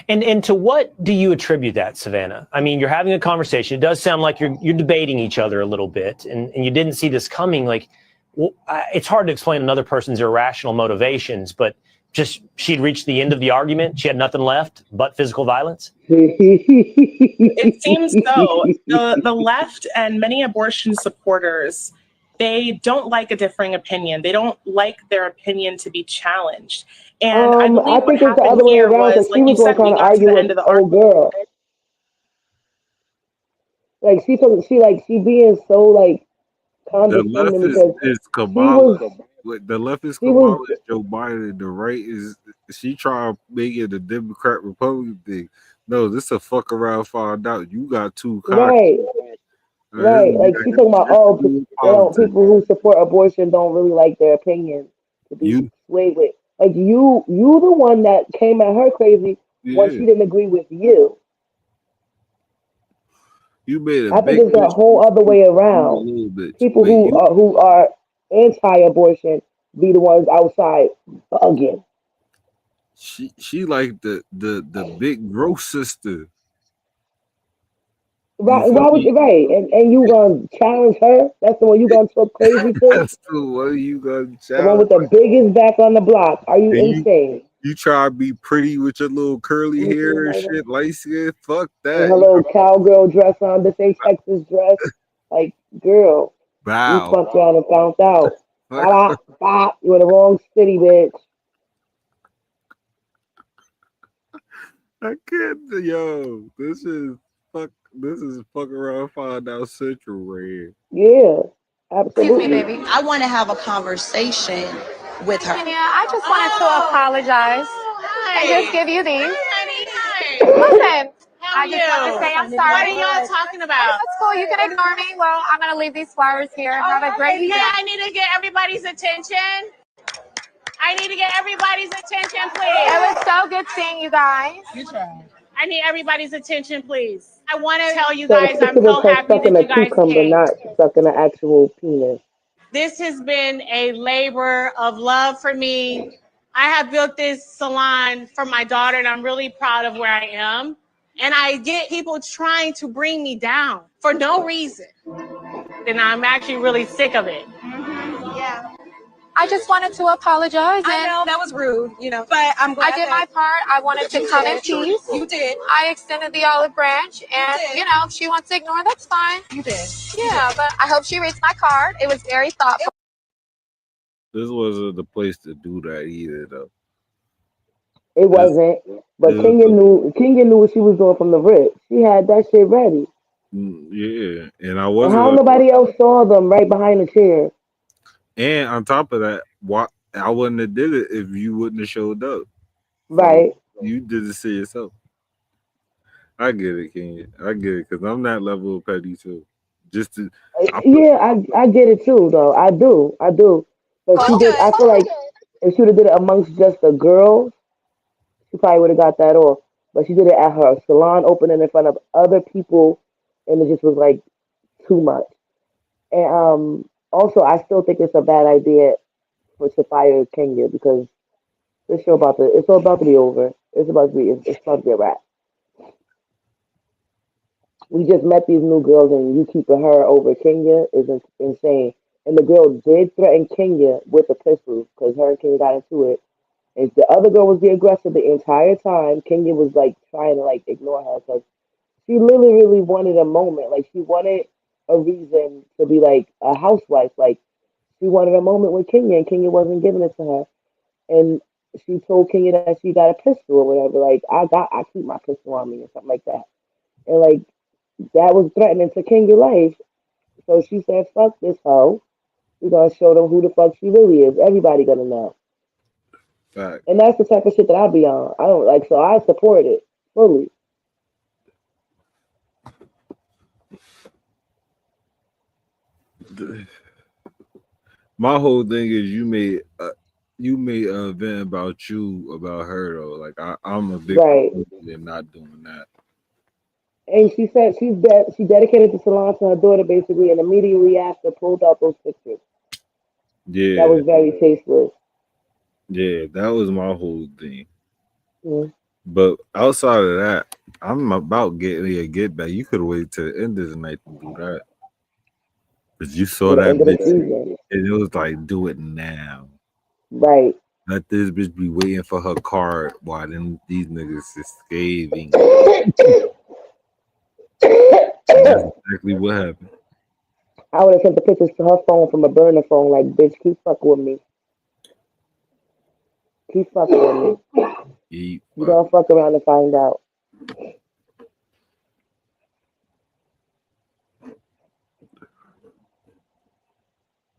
And to what do you attribute that, Savannah? I mean, you're having a conversation. It does sound like you're debating each other a little bit, and you didn't see this coming. Like, well, it's hard to explain another person's irrational motivations, but just she'd reached the end of the argument. She had nothing left but physical violence.
It seems so. The left and many abortion supporters, they don't like a differing opinion. They don't like their opinion to be challenged. And I believe what
think it's the
happened
other way
here
around,
was,
she
like you
was
said, we
going to
got to
argue
the
with
end of the
old
argument.
girl. Like she being so like
The
condescending
left
because
is
she
Kamala.
was
The left is
she
Kamala
was
is Joe Biden. The right is she trying to make it a Democrat Republican thing. No, this a fuck around find out. You got too cocky.
right. Like she talking about people who support abortion don't really like their opinion to be swayed with. Like you the one that came at her crazy when she didn't agree with you.
You made a
I think it's the whole other way around. People who are anti-abortion be the ones outside bugging.
She like the big gross sister.
Right, right. And you gonna challenge her? That's the one you gonna talk crazy to?
That's the one you gonna challenge.
The one with the biggest back on the block. Are you insane?
You try to be pretty with your little curly hair and shit, light skin. Fuck that.
And her little cowgirl dress on, this ain't Texas dress. Like, girl, you fucked around and found out. You in the wrong city, bitch.
I can't. Yo, this is fuck around, find out central right
Yeah,
Excuse me,
absolutely.
baby. I want to have a conversation with her.
Yeah, I just wanted to apologize and just give you these. Listen, I just want to say I'm sorry.
What are y'all talking about?
It's cool. You can ignore me. Well, I'm going to leave these flowers here. Have a great
Okay,
day.
I need to get everybody's attention. I need to get everybody's attention, please.
It was so good seeing you guys.
I need everybody's attention, please. I want to tell you
So the
guys I'm
picture was
so
her
happy
stuck in
that
a
you guys
cucumber,
came.
not stuck in an actual penis.
This has been a labor of love for me. I have built this salon for my daughter, and I'm really proud of where I am. And I get people trying to bring me down for no reason. And I'm actually really sick of it.
Yeah. I just wanted to apologize.
I
And
know
that was rude, but I'm glad I did my part. I wanted to come in peace. You did. I extended the olive branch, and if she wants to ignore, that's fine. You did. Yeah, but I hope she reads my card. It was very thoughtful.
This wasn't the place to do that either, though.
It wasn't, but Kenya knew what she was doing from the rip. She had that shit ready.
Yeah, and I
And
wasn't
how
gonna.
nobody else saw them right behind the chair?
And on top of that, why I wouldn't have did it if you wouldn't have showed up.
Right.
You did it to yourself. I get it, Kenya. I get it because I'm that level of petty too. Just to,
Yeah, I get it too, though. I do. But she did. I feel like if she would have did it amongst just the girls, she probably would have got that off. But she did it at her salon opening in front of other people, and it just was like too much. And also, I still think it's a bad idea to fire Kenya because this show it's all about to be over. It's about to be a wrap. We just met these new girls, and you keeping her over Kenya is insane. And the girl did threaten Kenya with a pistol because her and Kenya got into it. And the other girl was the aggressor the entire time. Kenya was like trying to like ignore her because she literally wanted a moment. Like she wanted a reason to be like a housewife. Like she wanted a moment with Kenya, and Kenya wasn't giving it to her. And she told Kenya that she got a pistol or whatever. Like I keep my pistol on me or something like that. And like that was threatening to Kenya's life. So she said, "Fuck this hoe. We're gonna show them who the fuck she really is. Everybody gonna know."
fact.
And that's the type of shit that I be on. I don't like, so I support it fully.
My whole thing is you made a event about you about her though. Like I'm a big
Right.
in not doing that.
And she said she dedicated the salon to her daughter basically, and immediately after pulled out those pictures.
Yeah,
That was very tasteless.
yeah, that was my whole thing.
Mm.
But outside of that, I'm about getting a get back. You could have waited to the end of the night to do that. But you saw
To the
that
end of the
bitch,
season.
and it was like, do it now.
Right.
Let this bitch be waiting for her card while these niggas is scathing. That's exactly what happened.
I would have sent the pictures to her phone from a burner phone, like, bitch, keep fucking with me. Keep fucking with me. You don't fuck around and find out.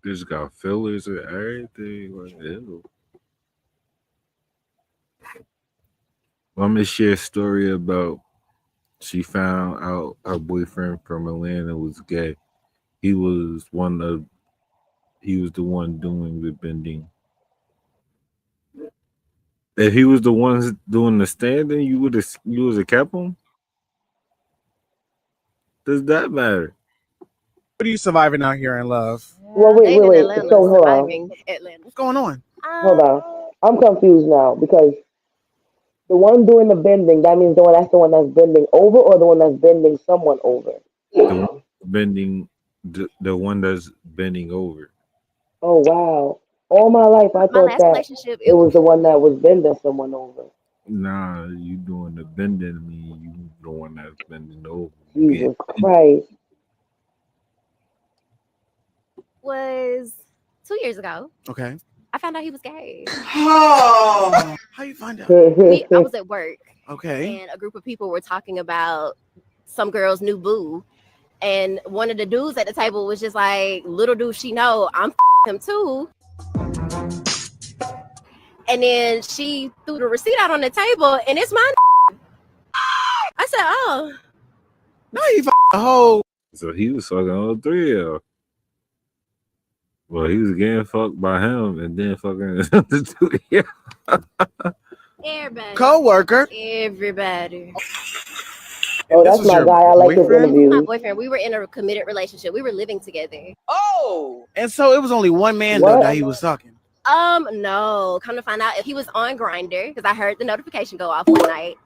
Bitch got fillers and everything. Like, ew. Let me share a story about she found out her boyfriend from Atlanta was gay. He was the one doing the bending. If he was the ones doing the standing, you would have kept him. Does that matter?
What are you surviving out here in love?
Well, wait. So hold on.
What's going on?
Hold on. I'm confused now because the one doing the bending, that means that's the one that's bending over or the one that's bending someone over?
The one that's bending over.
Oh, wow. All my life, I thought that it was the one that was bending someone over.
Nah, you doing the bending, me, you the one that's bending over.
Jesus Christ.
Was 2 years ago.
Okay.
I found out he was gay.
Oh, how you find out?
I was at work.
Okay.
And a group of people were talking about some girl's new boo. And one of the dudes at the table was just like, little do she know, I'm him too. And then she threw the receipt out on the table, and it's mine. I said, oh.
No, you a whole.
So he was fucking all three of them. Well, he was getting fucked by him and then fucking the two of them.
Everybody.
Co-worker.
Everybody.
Oh, that's my guy. I like his
My
interview.
boyfriend. We were in a committed relationship. We were living together.
Oh. And so it was only one man though that he was talking.
No. Come to find out, if he was on Grindr, because I heard the notification go off one night.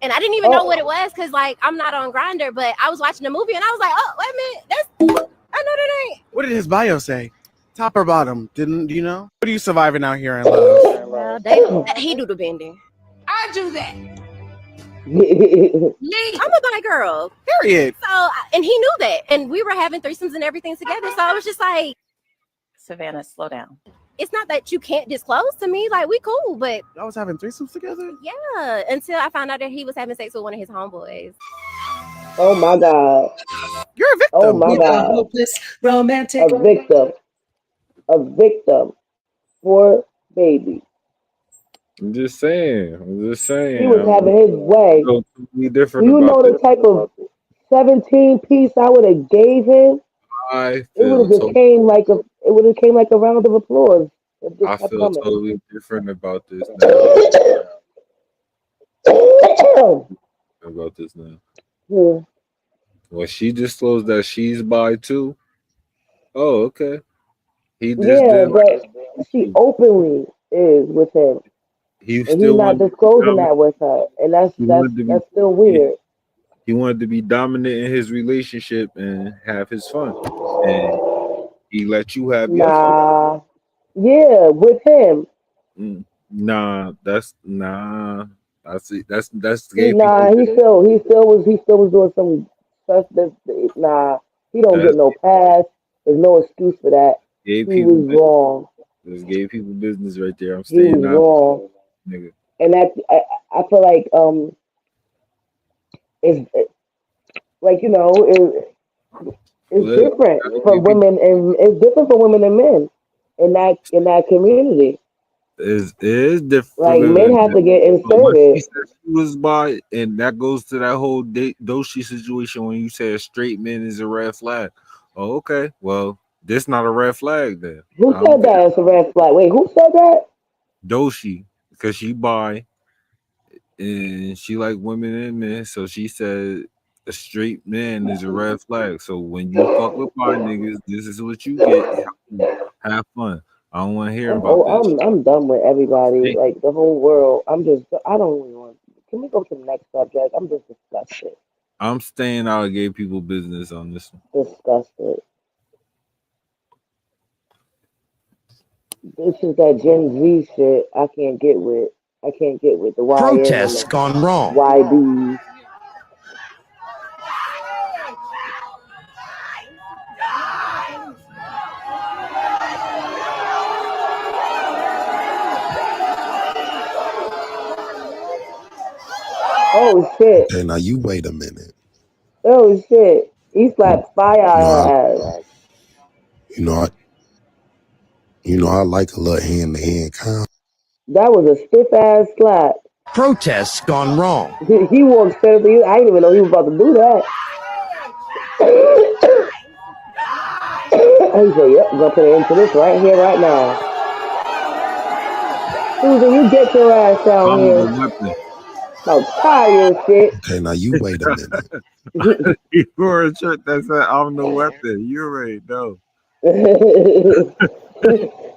And I didn't even know what it was, because like I'm not on Grindr, but I was watching the movie and I was like, oh, wait a minute, I know that ain't.
What did his bio say? Top or bottom? Do you know? What are you surviving out here in love?
Well, he do the bending.
I do that.
I'm a bi girl.
Period.
So, and he knew that. And we were having threesomes and everything together. So I was just like,
Savannah, slow down.
It's not that you can't disclose to me. Like, we cool, but
y'all was having threesomes together?
Yeah, until I found out that he was having sex with one of his homeboys.
Oh my God.
You're a victim.
Oh my God.
Hopeless romantic.
A victim. A victim. Poor baby.
I'm just saying.
He was having his way.
Be different.
Do you know the type of 17 piece I would have gave him?
I
It would have just came like a round of applause.
I feel totally different about this now.
Yeah.
When she disclosed that she's bi too. Oh, okay. He just
Yeah,
did.
but she openly is with him.
He's
not disclosing that with her, and that's still weird.
He wanted to be dominant in his relationship and have his fun, and he let you have your fun.
Yeah, with him.
That's it. That's
He still was doing some stuff. He don't get no pass. There's no excuse for that. He was wrong.
Just gave people business right there. I'm
He
staying
was
out,
wrong.
nigga.
And I feel like it's like it's different for women, and it's different for women and men in that community.
It is different.
Like men have to get inserted.
She was bi, and that goes to that whole Doshi situation when you say a straight man is a red flag. Oh, okay. Well, this not a red flag then.
Who said that it's a red flag? Wait, who said that?
Doshi, because she bi and she like women and men, so she said a straight man is a red flag. So when you fuck with bi niggas, this is what you get. Have fun. I don't want to hear about this.
I'm done with everybody, like the whole world. I don't really want. Can we go to the next subject? I'm just disgusted.
I'm staying out of gay people business on this one.
Disgusted. This is that Gen Z shit I can't get with. I can't get with the YN.
Protests gone wrong.
YB. Oh shit.
Okay, now you wait a minute.
Oh shit. He slapped fire out of her ass.
I like a little hand-to-hand count.
That was a stiff ass slap.
Protests gone wrong.
He walked straight up to you. I didn't even know he was about to do that. He said, yep, I'm gonna put an end to this right here, right now. Susan, you get your ass down here. I'm tired of shit.
Okay, now you wait a minute.
You wore a shirt that said, I'm the weapon. You already know.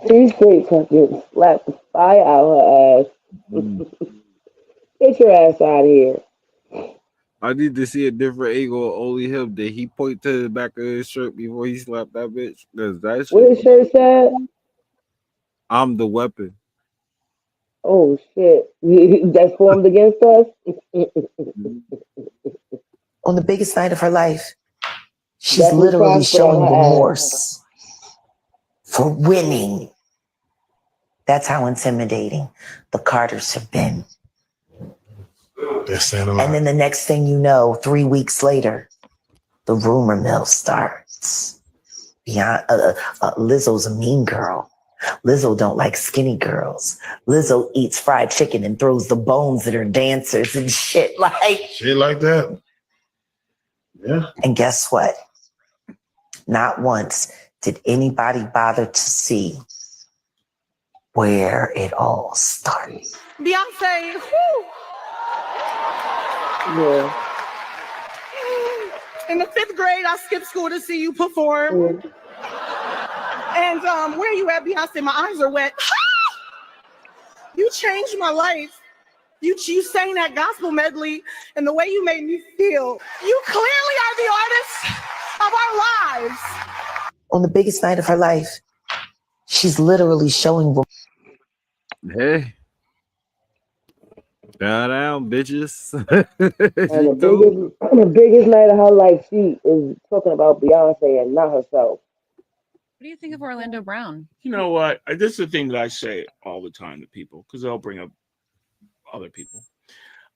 She straight fucking slapped the fire out her ass. Get your ass out of here.
I need to see a different angle of only him. Did he point to the back of his shirt before he slapped that bitch? Because that shit.
What his shirt said?
I'm the weapon.
Oh shit. That's formed against us?
On the biggest night of her life, she's literally showing remorse for winning That's how intimidating the Carters have been. And then the next thing you know, 3 weeks later, the rumor mill starts. Lizzo's a mean girl. Lizzo don't like skinny girls. Lizzo eats fried chicken and throws the bones at her dancers and shit like
that. Yeah.
And guess what? Not once did anybody bother to see where it all started.
Beyonce, whoo!
Yeah.
In the 5th grade, I skipped school to see you perform. And where you at, Beyonce? My eyes are wet. You changed my life. You sang that gospel medley, and the way you made me feel. You clearly are the artist of our lives.
On the biggest night of her life, she's literally showing.
Hey. Bow down, bitches.
And the biggest night of her life, she is talking about Beyonce and not herself.
What do you think of Orlando Brown?
You know what? This is the thing that I say all the time to people because they'll bring up other people.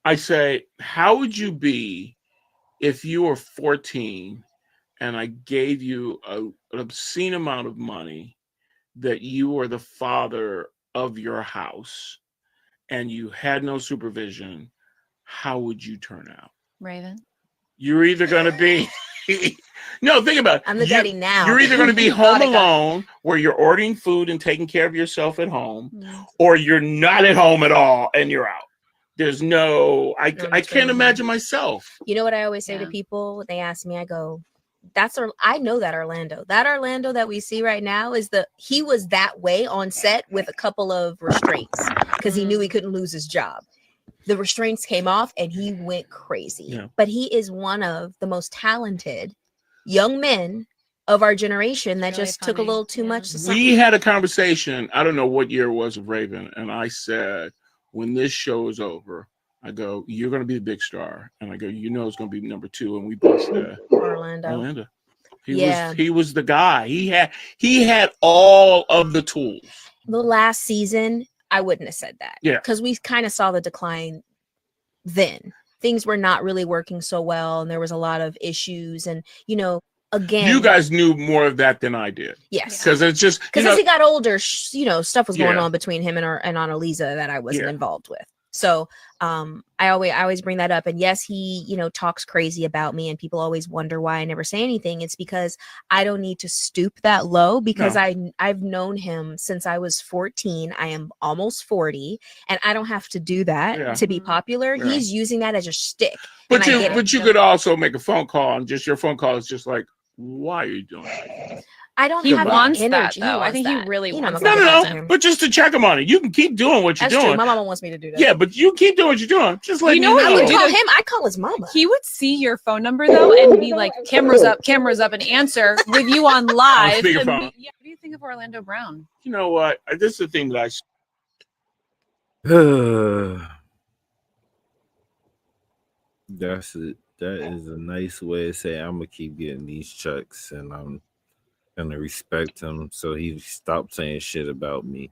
I say, how would you be if you were 14 and I gave you an obscene amount of money that you were the father of your house and you had no supervision? How would you turn out?
Raven?
You're either going to be... No, think about it.
I'm the daddy now.
You're either going to be home alone where you're ordering food and taking care of yourself at home, or you're not at home at all and you're out. There's no, I can't imagine myself.
You know what I always say to people? They ask me, I go, I know that Orlando. That Orlando that we see right now he was that way on set with a couple of restraints because he knew he couldn't lose his job. The restraints came off and he went crazy. Yeah. But he is one of the most talented young men of our generation that just took a little too much.
We had a conversation, I don't know what year it was of Raven, and I said, when this show is over, I go, you're going to be the big star. And I go, you know it's going to be number 2. And we both said, Orlando. He was the guy. He had all of the tools.
The last season, I wouldn't have said that. Yeah. Because we kind of saw the decline then. Things were not really working so well, and there was a lot of issues. And, again,
you guys knew more of that than I did.
Yes.
Because it's just...
Because as he got older, stuff was going on between him and Annalisa that I wasn't involved with. So I always bring that up. And yes, he, talks crazy about me and people always wonder why I never say anything. It's because I don't need to stoop that low because I've known him since I was 14. I am almost 40 and I don't have to do that to be popular. Yeah. He's using that as a shtick.
But you could also make a phone call and just your phone call is just like, why are you doing that?
I don't have
wants
energy.
That, though. I think he really wants
that. No. But just to check him on it. You can keep doing what you're doing.
True. My mama wants me to do that.
Yeah, but you keep doing what you're doing. Just like
I would call him. I call his mama.
He would see your phone number though and be like, cameras up, and answer with you on live. What do you think of Orlando Brown?
You know what? This is the thing that
That's it. That is a nice way to say I'm gonna keep getting these checks and I'm gonna respect him so he stopped saying shit about me.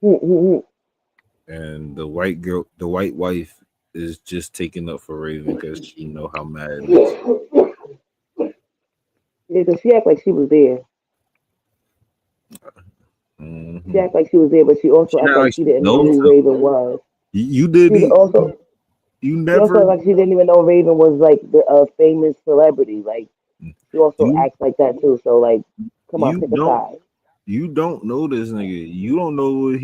And the white wife is just taking up for Raven because she know how mad it is.
Yeah, because she act like she was there. She act like she was there, but she also act like she didn't know who Raven was.
You didn't. You never.
She also like she didn't even know Raven was like the famous celebrity. Like she also acts like that too. So like, come on, pick a side.
You don't know this nigga. You don't know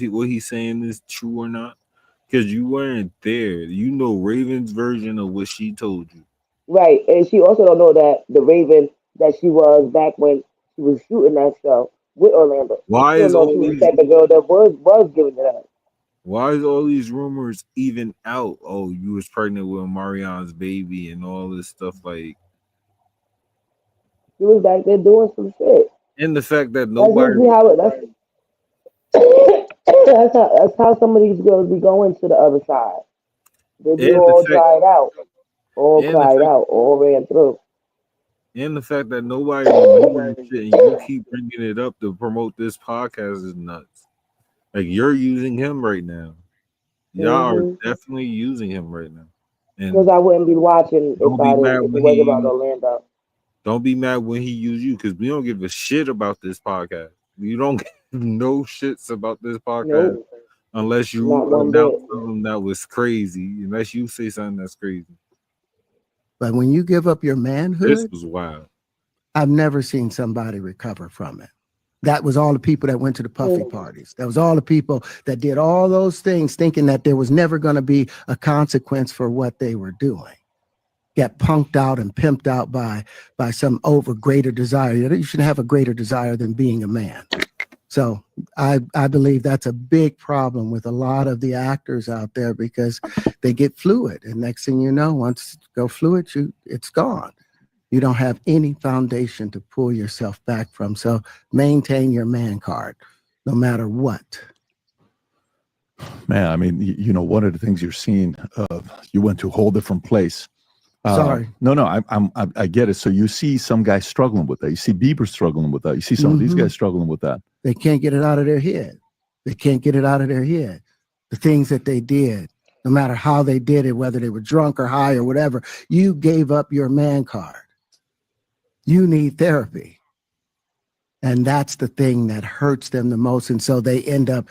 what he's saying is true or not because you weren't there. You know Raven's version of what she told you.
Right, and she also don't know that the Raven that she was back when she was shooting that show with Orlando.
Why is all these
the girl that was giving it up?
Why is all these rumors even out? Oh, you was pregnant with Marion's baby and all this stuff. Like,
she was back there doing some shit.
And the fact that nobody.
That's how some of these girls be going to the other side. They be all dried out. All cried out. All ran through.
And the fact that nobody remembers shit and you keep bringing it up to promote this podcast is nuts. Like, you're using him right now. Y'all are definitely using him right now.
Because I wouldn't be watching if it wasn't about Orlando.
Don't be mad when he used you, because we don't give a shit about this podcast. You don't give no shits about this podcast unless you announce something that was crazy. Unless you say something that's crazy.
But when you give up your manhood,
this was wild.
I've never seen somebody recover from it. That was all the people that went to the puffy parties. That was all the people that did all those things thinking that there was never going to be a consequence for what they were doing. Get punked out and pimped out by some greater desire. You should have a greater desire than being a man. So I believe that's a big problem with a lot of the actors out there, because they get fluid. And next thing you know, once you go fluid, it's gone. You don't have any foundation to pull yourself back from. So maintain your man card, no matter what.
Man, I mean, you know, one of the things you're seeing, you went to a whole different place.
Sorry.
No, I get it. So you see some guys struggling with that. You see Bieber struggling with that. You see some of these guys struggling with that.
They can't get it out of their head. They can't get it out of their head. The things that they did, no matter how they did it, whether they were drunk or high or whatever, you gave up your man card. You need therapy. And that's the thing that hurts them the most. And so they end up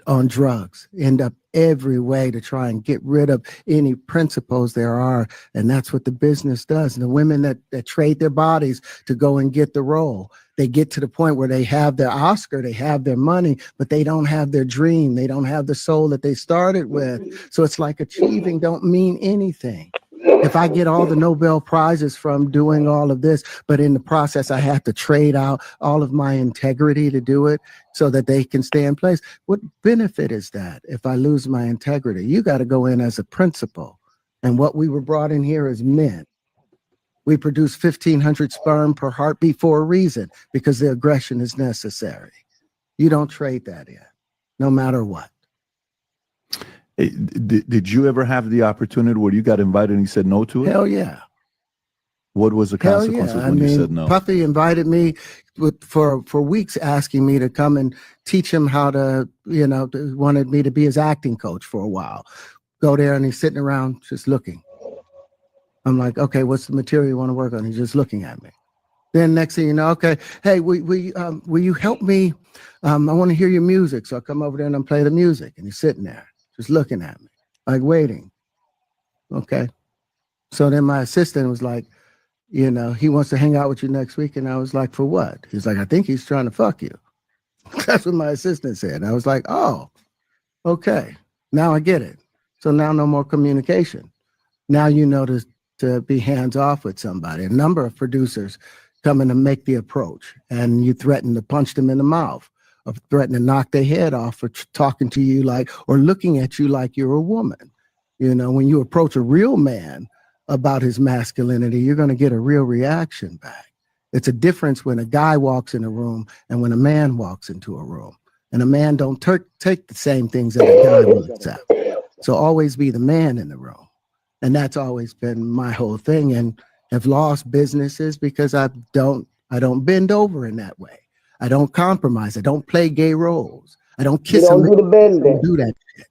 on drugs, end up every way to try and get rid of any principles there are. And that's what the business does. And the women that trade their bodies to go and get the role, they get to the point where they have their Oscar, they have their money, but they don't have their dream. They don't have the soul that they started with. So it's like achieving don't mean anything. If I get all the Nobel Prizes from doing all of this, but in the process, I have to trade out all of my integrity to do it so that they can stay in place, what benefit is that if I lose my integrity? You got to go in as a principal. And what we were brought in here as men. We produce 1,500 sperm per heartbeat for a reason, because the aggression is necessary. You don't trade that in, no matter what.
Did you ever have the opportunity where you got invited and you said no to it?
Hell yeah.
What was the consequences when you said no?
Puffy invited me for weeks, asking me to come and teach him how to, wanted me to be his acting coach for a while. Go there and he's sitting around just looking. I'm like, okay, what's the material you want to work on? He's just looking at me. Then next thing you know, okay, hey, will you help me? I want to hear your music. So I come over there and I play the music, and he's sitting there just looking at me, like waiting. Okay. So then my assistant was like, he wants to hang out with you next week. And I was like, for what? He's like, I think he's trying to fuck you. That's what my assistant said. And I was like, oh, okay. Now I get it. So now no more communication. Now you know to be hands off with somebody. A number of producers come in to make the approach, and you threaten to punch them in the mouth, or threaten to knock their head off for talking to you or looking at you like you're a woman. When you approach a real man about his masculinity, you're going to get a real reaction back. It's a difference when a guy walks in a room and when a man walks into a room. And a man don't take the same things that a guy will accept. So always be the man in the room. And that's always been my whole thing, and have lost businesses because I don't bend over in that way. I don't compromise. I don't play gay roles. I don't kiss them.
Do the bending.
Don't do that shit,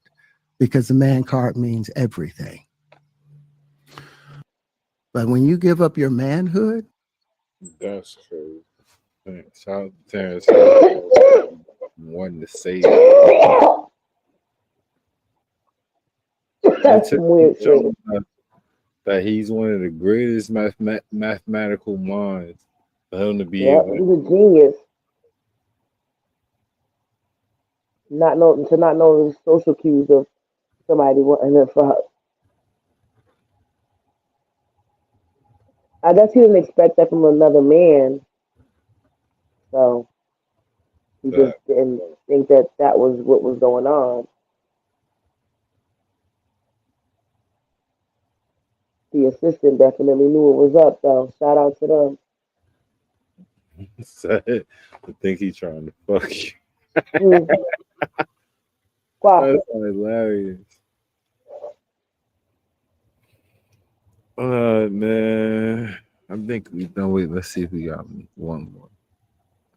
because the man card means everything. But when you give up your manhood,
that's crazy. Shout out to Terrence. Wanting to say
that's weird.
That he's one of the greatest mathematical minds. For him to be
He's a genius. To not know the social cues of somebody wanting to fuck. I guess he didn't expect that from another man. So he just didn't think that was what was going on. The assistant definitely knew what was up, though. Shout out to them.
I think he's trying to fuck you.
That's
hilarious. Man. I think we done. Wait, let's see if we got one more.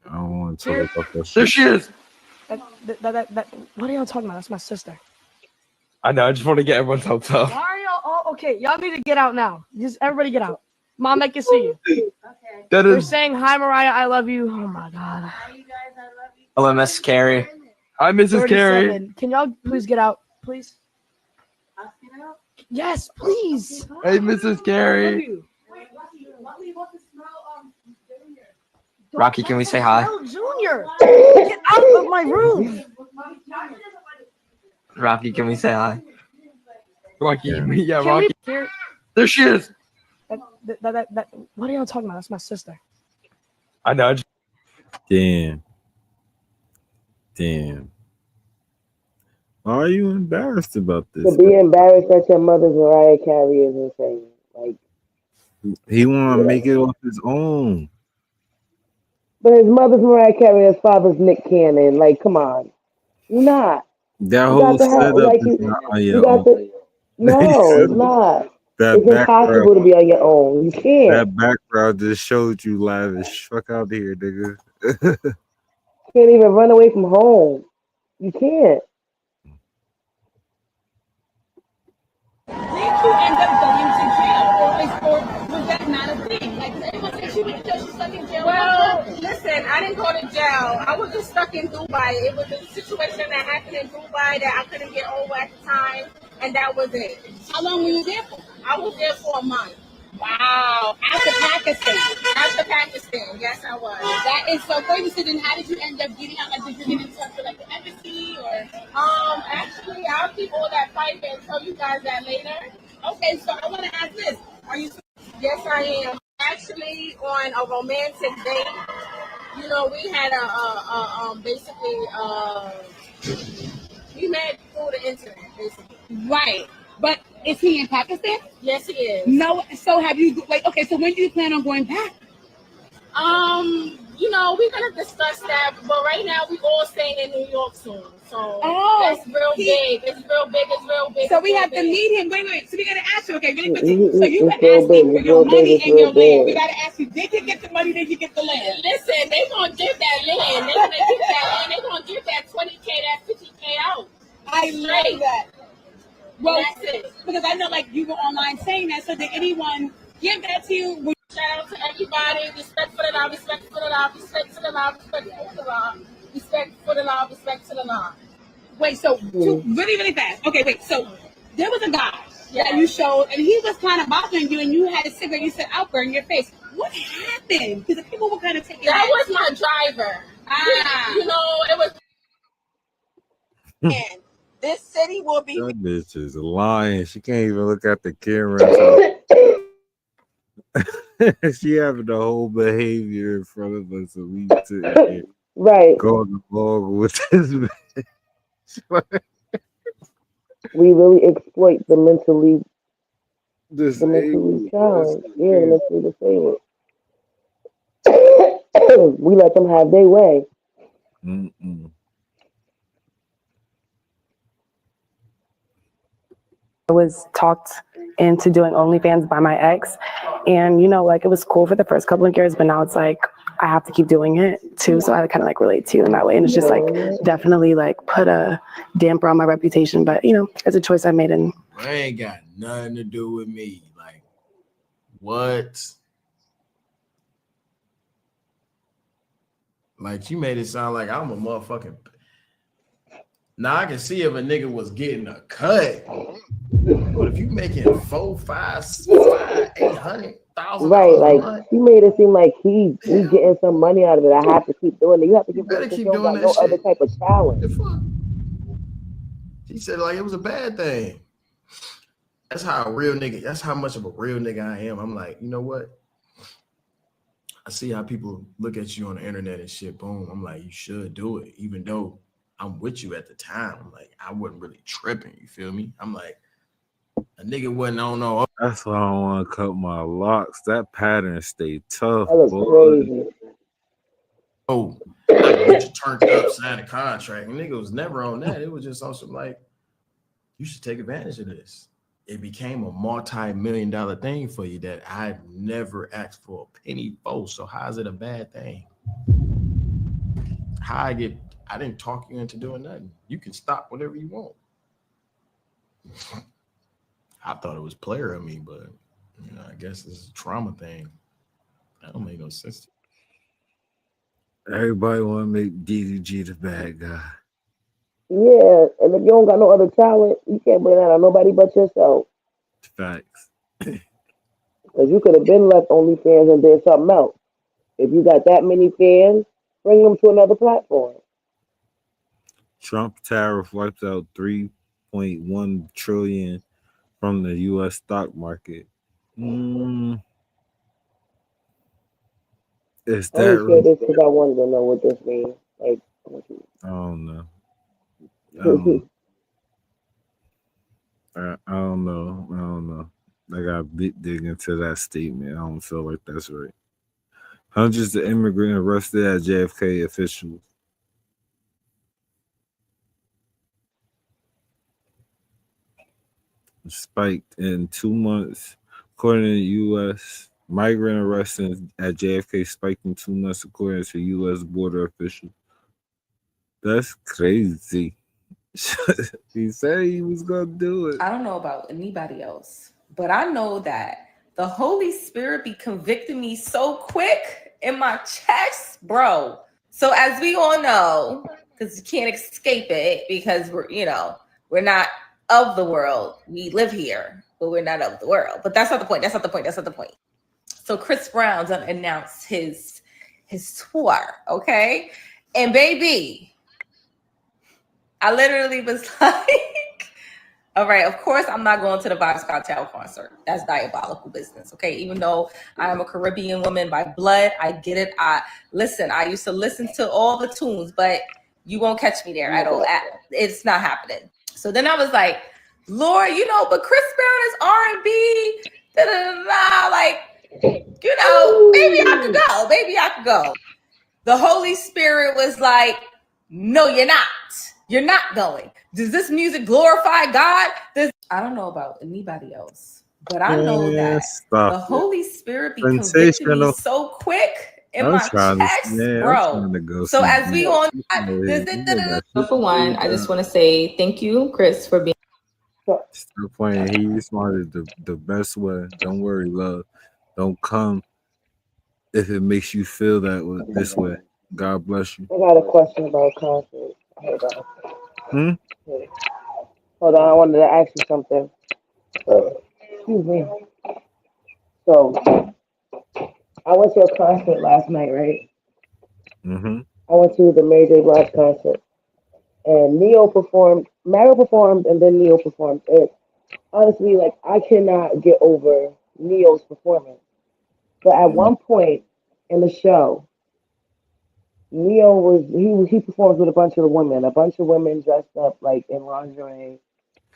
I don't want to talk about that.
There she is. What are y'all talking about? That's my sister.
I know. I just want to get everyone's hopes up.
Why are y'all all okay? Y'all need to get out now. Just everybody get out. Mom, I can see you. Okay. They're saying hi, Mariah. I love you. Oh my God. Hi, you guys. I love you.
Hello, Miss Carrie. Hi, Mrs. Carrie.
Can y'all please get out, please? Yes, please.
Hey, Mrs. Carrie. Rocky, can we say hi?
Junior, get out of my room.
Rocky, can we say hi? Rocky, yeah,
Can
Rocky. There she is.
What are y'all talking about? That's my sister.
I know.
Damn. Why are you embarrassed about this?
To be embarrassed that your mother's Mariah Carey is insane. Like,
he want to make it off his own.
but his mother's Mariah Carey, his father's Nick Cannon. Like, come on, you're not.
That
You
whole
got to have,
setup
like,
is not on
you
your
got
own.
to. No, it's not.
That
It's impossible to be on your own. You can't.
That background just showed you lavish. Fuck out here, nigga.
Can't even run away from home. You can't.
Did you end up going to jail, or was that not a thing? Like, everyone said she went to jail, she stuck in jail.
Well, listen, I didn't go to jail. I was just stuck in Dubai. It was a situation that happened in Dubai that I couldn't get over at the time, and that was it.
How long were you there for?
I was there for a month.
Wow. After Pakistan.
After Pakistan, yes, I was.
That is so crazy. So then how did you end up getting out? Like, did you get in touch with like the embassy or?
Actually, I'll keep all that private and tell you guys that later.
Okay, so I want to ask this. Are you?
Yes, I am. Actually, on a romantic date, you know, we had we met through the internet, basically.
Right. But is he in Pakistan?
Yes, he is.
No. So have you? Wait. Okay. So when do you plan on going back?
You know, we're gonna discuss that, but right now we all staying in New York soon. So that's real big. It's real big. It's real big.
So we have to meet him. Wait. So we gotta ask you. Okay, really quickly. So you been asking for your money and your land. We gotta ask you. Did you get the money? Did you get the land?
Listen, they gonna give that land. They gonna give that land. They gonna give that 20K, that 50K out.
I love that. Well,
that's it.
Because I know, like, you were online saying that. So did anyone give that to you?
Shout out to everybody. Respect for the law. Respect for the law. Respect to the law. Respect for the law. Respect for the law. Respect to the law.
Wait, so really, really fast. Okay, wait. So there was a guy that you showed, and he was kind of bothering you, and you had a cigarette. You said, "I'll burn your face." What happened? Because the people were kind of taking
that was my driver. You know, it was.
And this city will be.
That bitch is lying. She can't even look at the camera. She having the whole behavior in front of us, so we
right.
Go along with this bitch.
We really exploit the mentally challenged. Yeah, the mentally disabled. We let them have their way.
I was talked into doing OnlyFans by my ex, and you know, like, it was cool for the first couple of years, but now it's like I have to keep doing it too, so I kind of like relate to you in that way, and it's just like definitely like put a damper on my reputation, but you know, it's a choice I made. And
it ain't got nothing to do with me. Like, what? Like, you made it sound like I'm a motherfucking. Now I can see if a nigga was getting a cut, but if you making 4, 5, 800,000,
right? Like, he made it seem like he getting some money out of it. I have to keep doing it. You have to keep doing it. You don't got no other type of talent.
She said like it was a bad thing. That's how a real nigga. That's how much of a real nigga I am. I'm like, you know what? I see how people look at you on the internet and shit. Boom. I'm like, you should do it, even though I'm with you at the time. I'm like, I wasn't really tripping. You feel me? I'm like, a nigga wasn't on no.
That's why I don't want to cut my locks. That pattern stay tough.
That looks crazy.
Oh, you turned up, signed a contract. And nigga was never on that. It was just on some like, you should take advantage of this. it became a multi-million-dollar thing for you that I never asked for a penny for. So how is it a bad thing? I didn't talk you into doing nothing. You can stop whatever you want. I thought it was player of me, but I guess it's a trauma thing. That don't make no sense.
Everybody want to make DDG the bad guy.
Yeah, and if you don't got no other talent, you can't blame that on nobody but yourself.
Facts.
Because you could have been left OnlyFans and did something else. If you got that many fans, bring them to another platform.
Trump tariff wipes out $3.1 trillion from the U.S. stock market. Is
I
that
only
right?
said this because I wanted to know what this means. Like,
I don't know. I don't know. I got dig into that statement. I don't feel like that's right. Hundreds of immigrants arrested at JFK officials. Spiked in 2 months, according to the U.S. Migrant arrests at JFK spiked in 2 months, according to U.S. border officials. That's crazy. He said he was gonna do it.
I don't know about anybody else, but I know that the Holy Spirit be convicting me so quick in my chest, bro. So as we all know, because you can't escape it, because we're not of the world. We live here, but we're not of the world. But that's not the point. So Chris Brown done announced his tour, okay? And baby, I literally was like, all right, of course I'm not going to the Vibes Cartel concert. That's diabolical business, okay? Even though I am a Caribbean woman by blood, I get it. I used to listen to all the tunes, but you won't catch me there at all. It's not happening. So then I was like, Lord, but Chris Brown is R&B, like, maybe I could go. The Holy Spirit was like, no, you're not. You're not going. Does this music glorify God? I don't know about anybody else, but I know that the Holy Spirit be convicting me so quick in my chest, bro. So as we on, for one, I just want to say thank you, Chris, for being.
Stop playing. He responded the best way. Don't worry, love. Don't come if it makes you feel this way. God bless you.
I got a question about concerts. Hold on. Hold on, I wanted to ask you something. Excuse me. So, I went to a concert last night, right? I went to the Mary J. Blige concert. And Neo performed, Mario performed, and then Neo performed. And honestly, like, I cannot get over Neo's performance. But at one point in the show, Neo he performs with a bunch of women dressed up like in lingerie,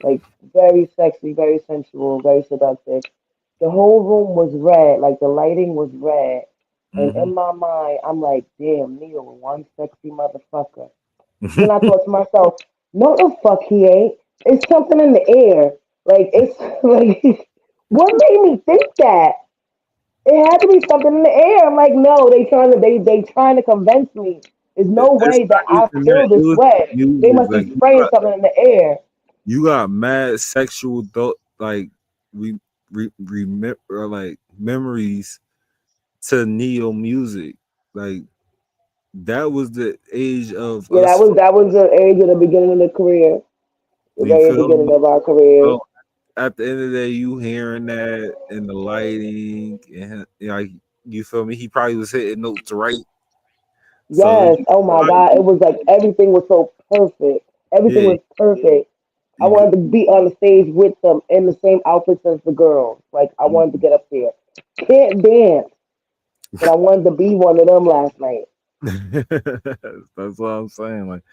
like very sexy, very sensual, very seductive. The whole room was red, like the lighting was red. And in my mind, I'm like, damn, Neo, one sexy motherfucker. Then I thought to myself, no the fuck he ain't. It's something in the air. Like, it's like, what made me think that? It had to be something in the air. I'm like, no, they trying to convince me. There's no way that I feel this way. They must be spraying something in the air.
You got mad sexual like memories to Neo music. Like that was the age of
that was the age of the beginning of the career. The very beginning of our career.
So at the end of the day, you hearing that and the lighting and like you feel me? He probably was hitting notes right.
Yes. Oh my God. It was like everything was so perfect. Everything was perfect. I wanted to be on the stage with them in the same outfits as the girls. Like I wanted to get up there. Can't dance. But I wanted to be one of them last night.
That's what I'm saying. Like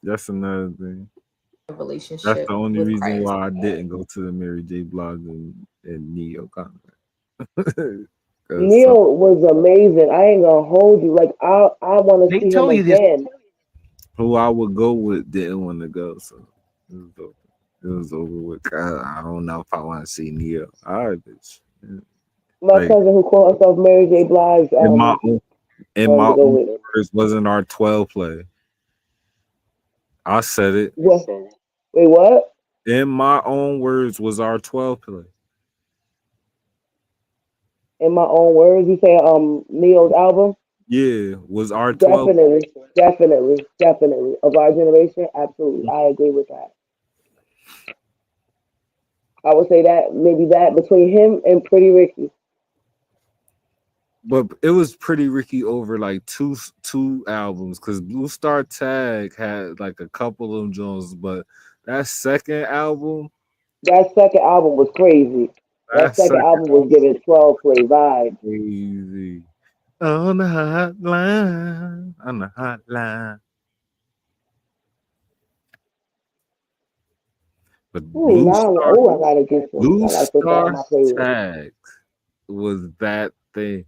that's another thing.
Relationship.
That's the only reason why I didn't go to the Mary J. Blige and Neo concert.
Neo was amazing. I ain't gonna hold you. Like I want to see him again.
Who I would go with didn't want to go. So It was over with. I don't know if I want to see Neo. All right, bitch.
My
Like,
cousin who called herself Mary J. Blige.
in my
wanted to go
own
with it.
words, wasn't our 12 play. I said it.
What? Wait, what?
In my own words, was our 12 play.
In my own words, you say Neo's album?
Yeah, was our 12.
Definitely. Of our generation, absolutely. I agree with that. I would say that maybe that between him and Pretty Ricky.
But it was Pretty Ricky over like two albums, because Blue Star Tag had like a couple of them Jones, but that second album
was crazy. That second album was giving 12 play vibe.
Crazy. On the hotline. But Blue Star Tag was that thing.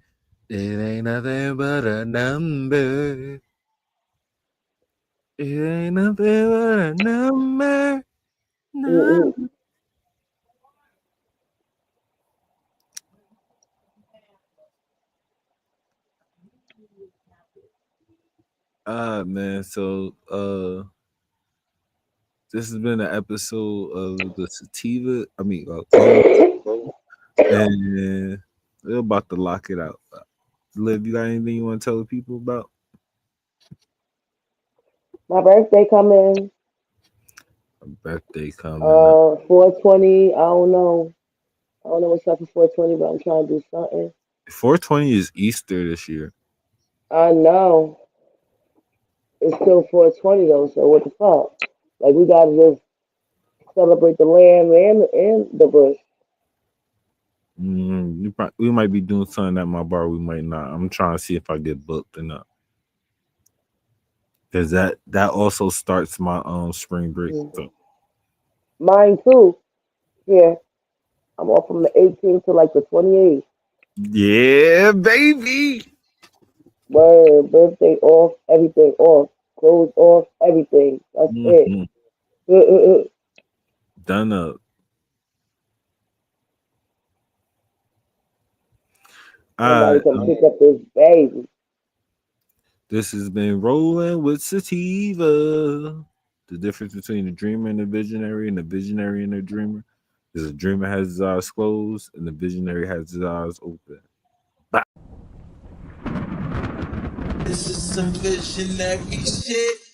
It ain't nothing but a number. It ain't nothing but a number. No. Man, so this has been an episode of the Sativa. And we're about to lock it out. Liv, you got anything you want to tell the people about?
My birthday coming.
Birthday coming.
420. I don't know what's up for 420, but I'm trying to do something.
420 is Easter this year.
I know. It's still 420 though, so what the fuck? Like, we gotta just celebrate the lamb and the bush.
We might be doing something at my bar. We might not. I'm trying to see if I get booked or not. Because that also starts my spring break. So.
Mine too. Yeah. I'm off from the 18th to like the 28th.
Yeah, baby.
Word, birthday off, everything off. Clothes off, everything. That's it.
Done up.
Somebody come pick up this baby.
This has been Rolling with Sativa. The difference between the dreamer and the visionary and the dreamer is the dreamer has his eyes closed and the visionary has his eyes open. Bye.
This is some visionary shit.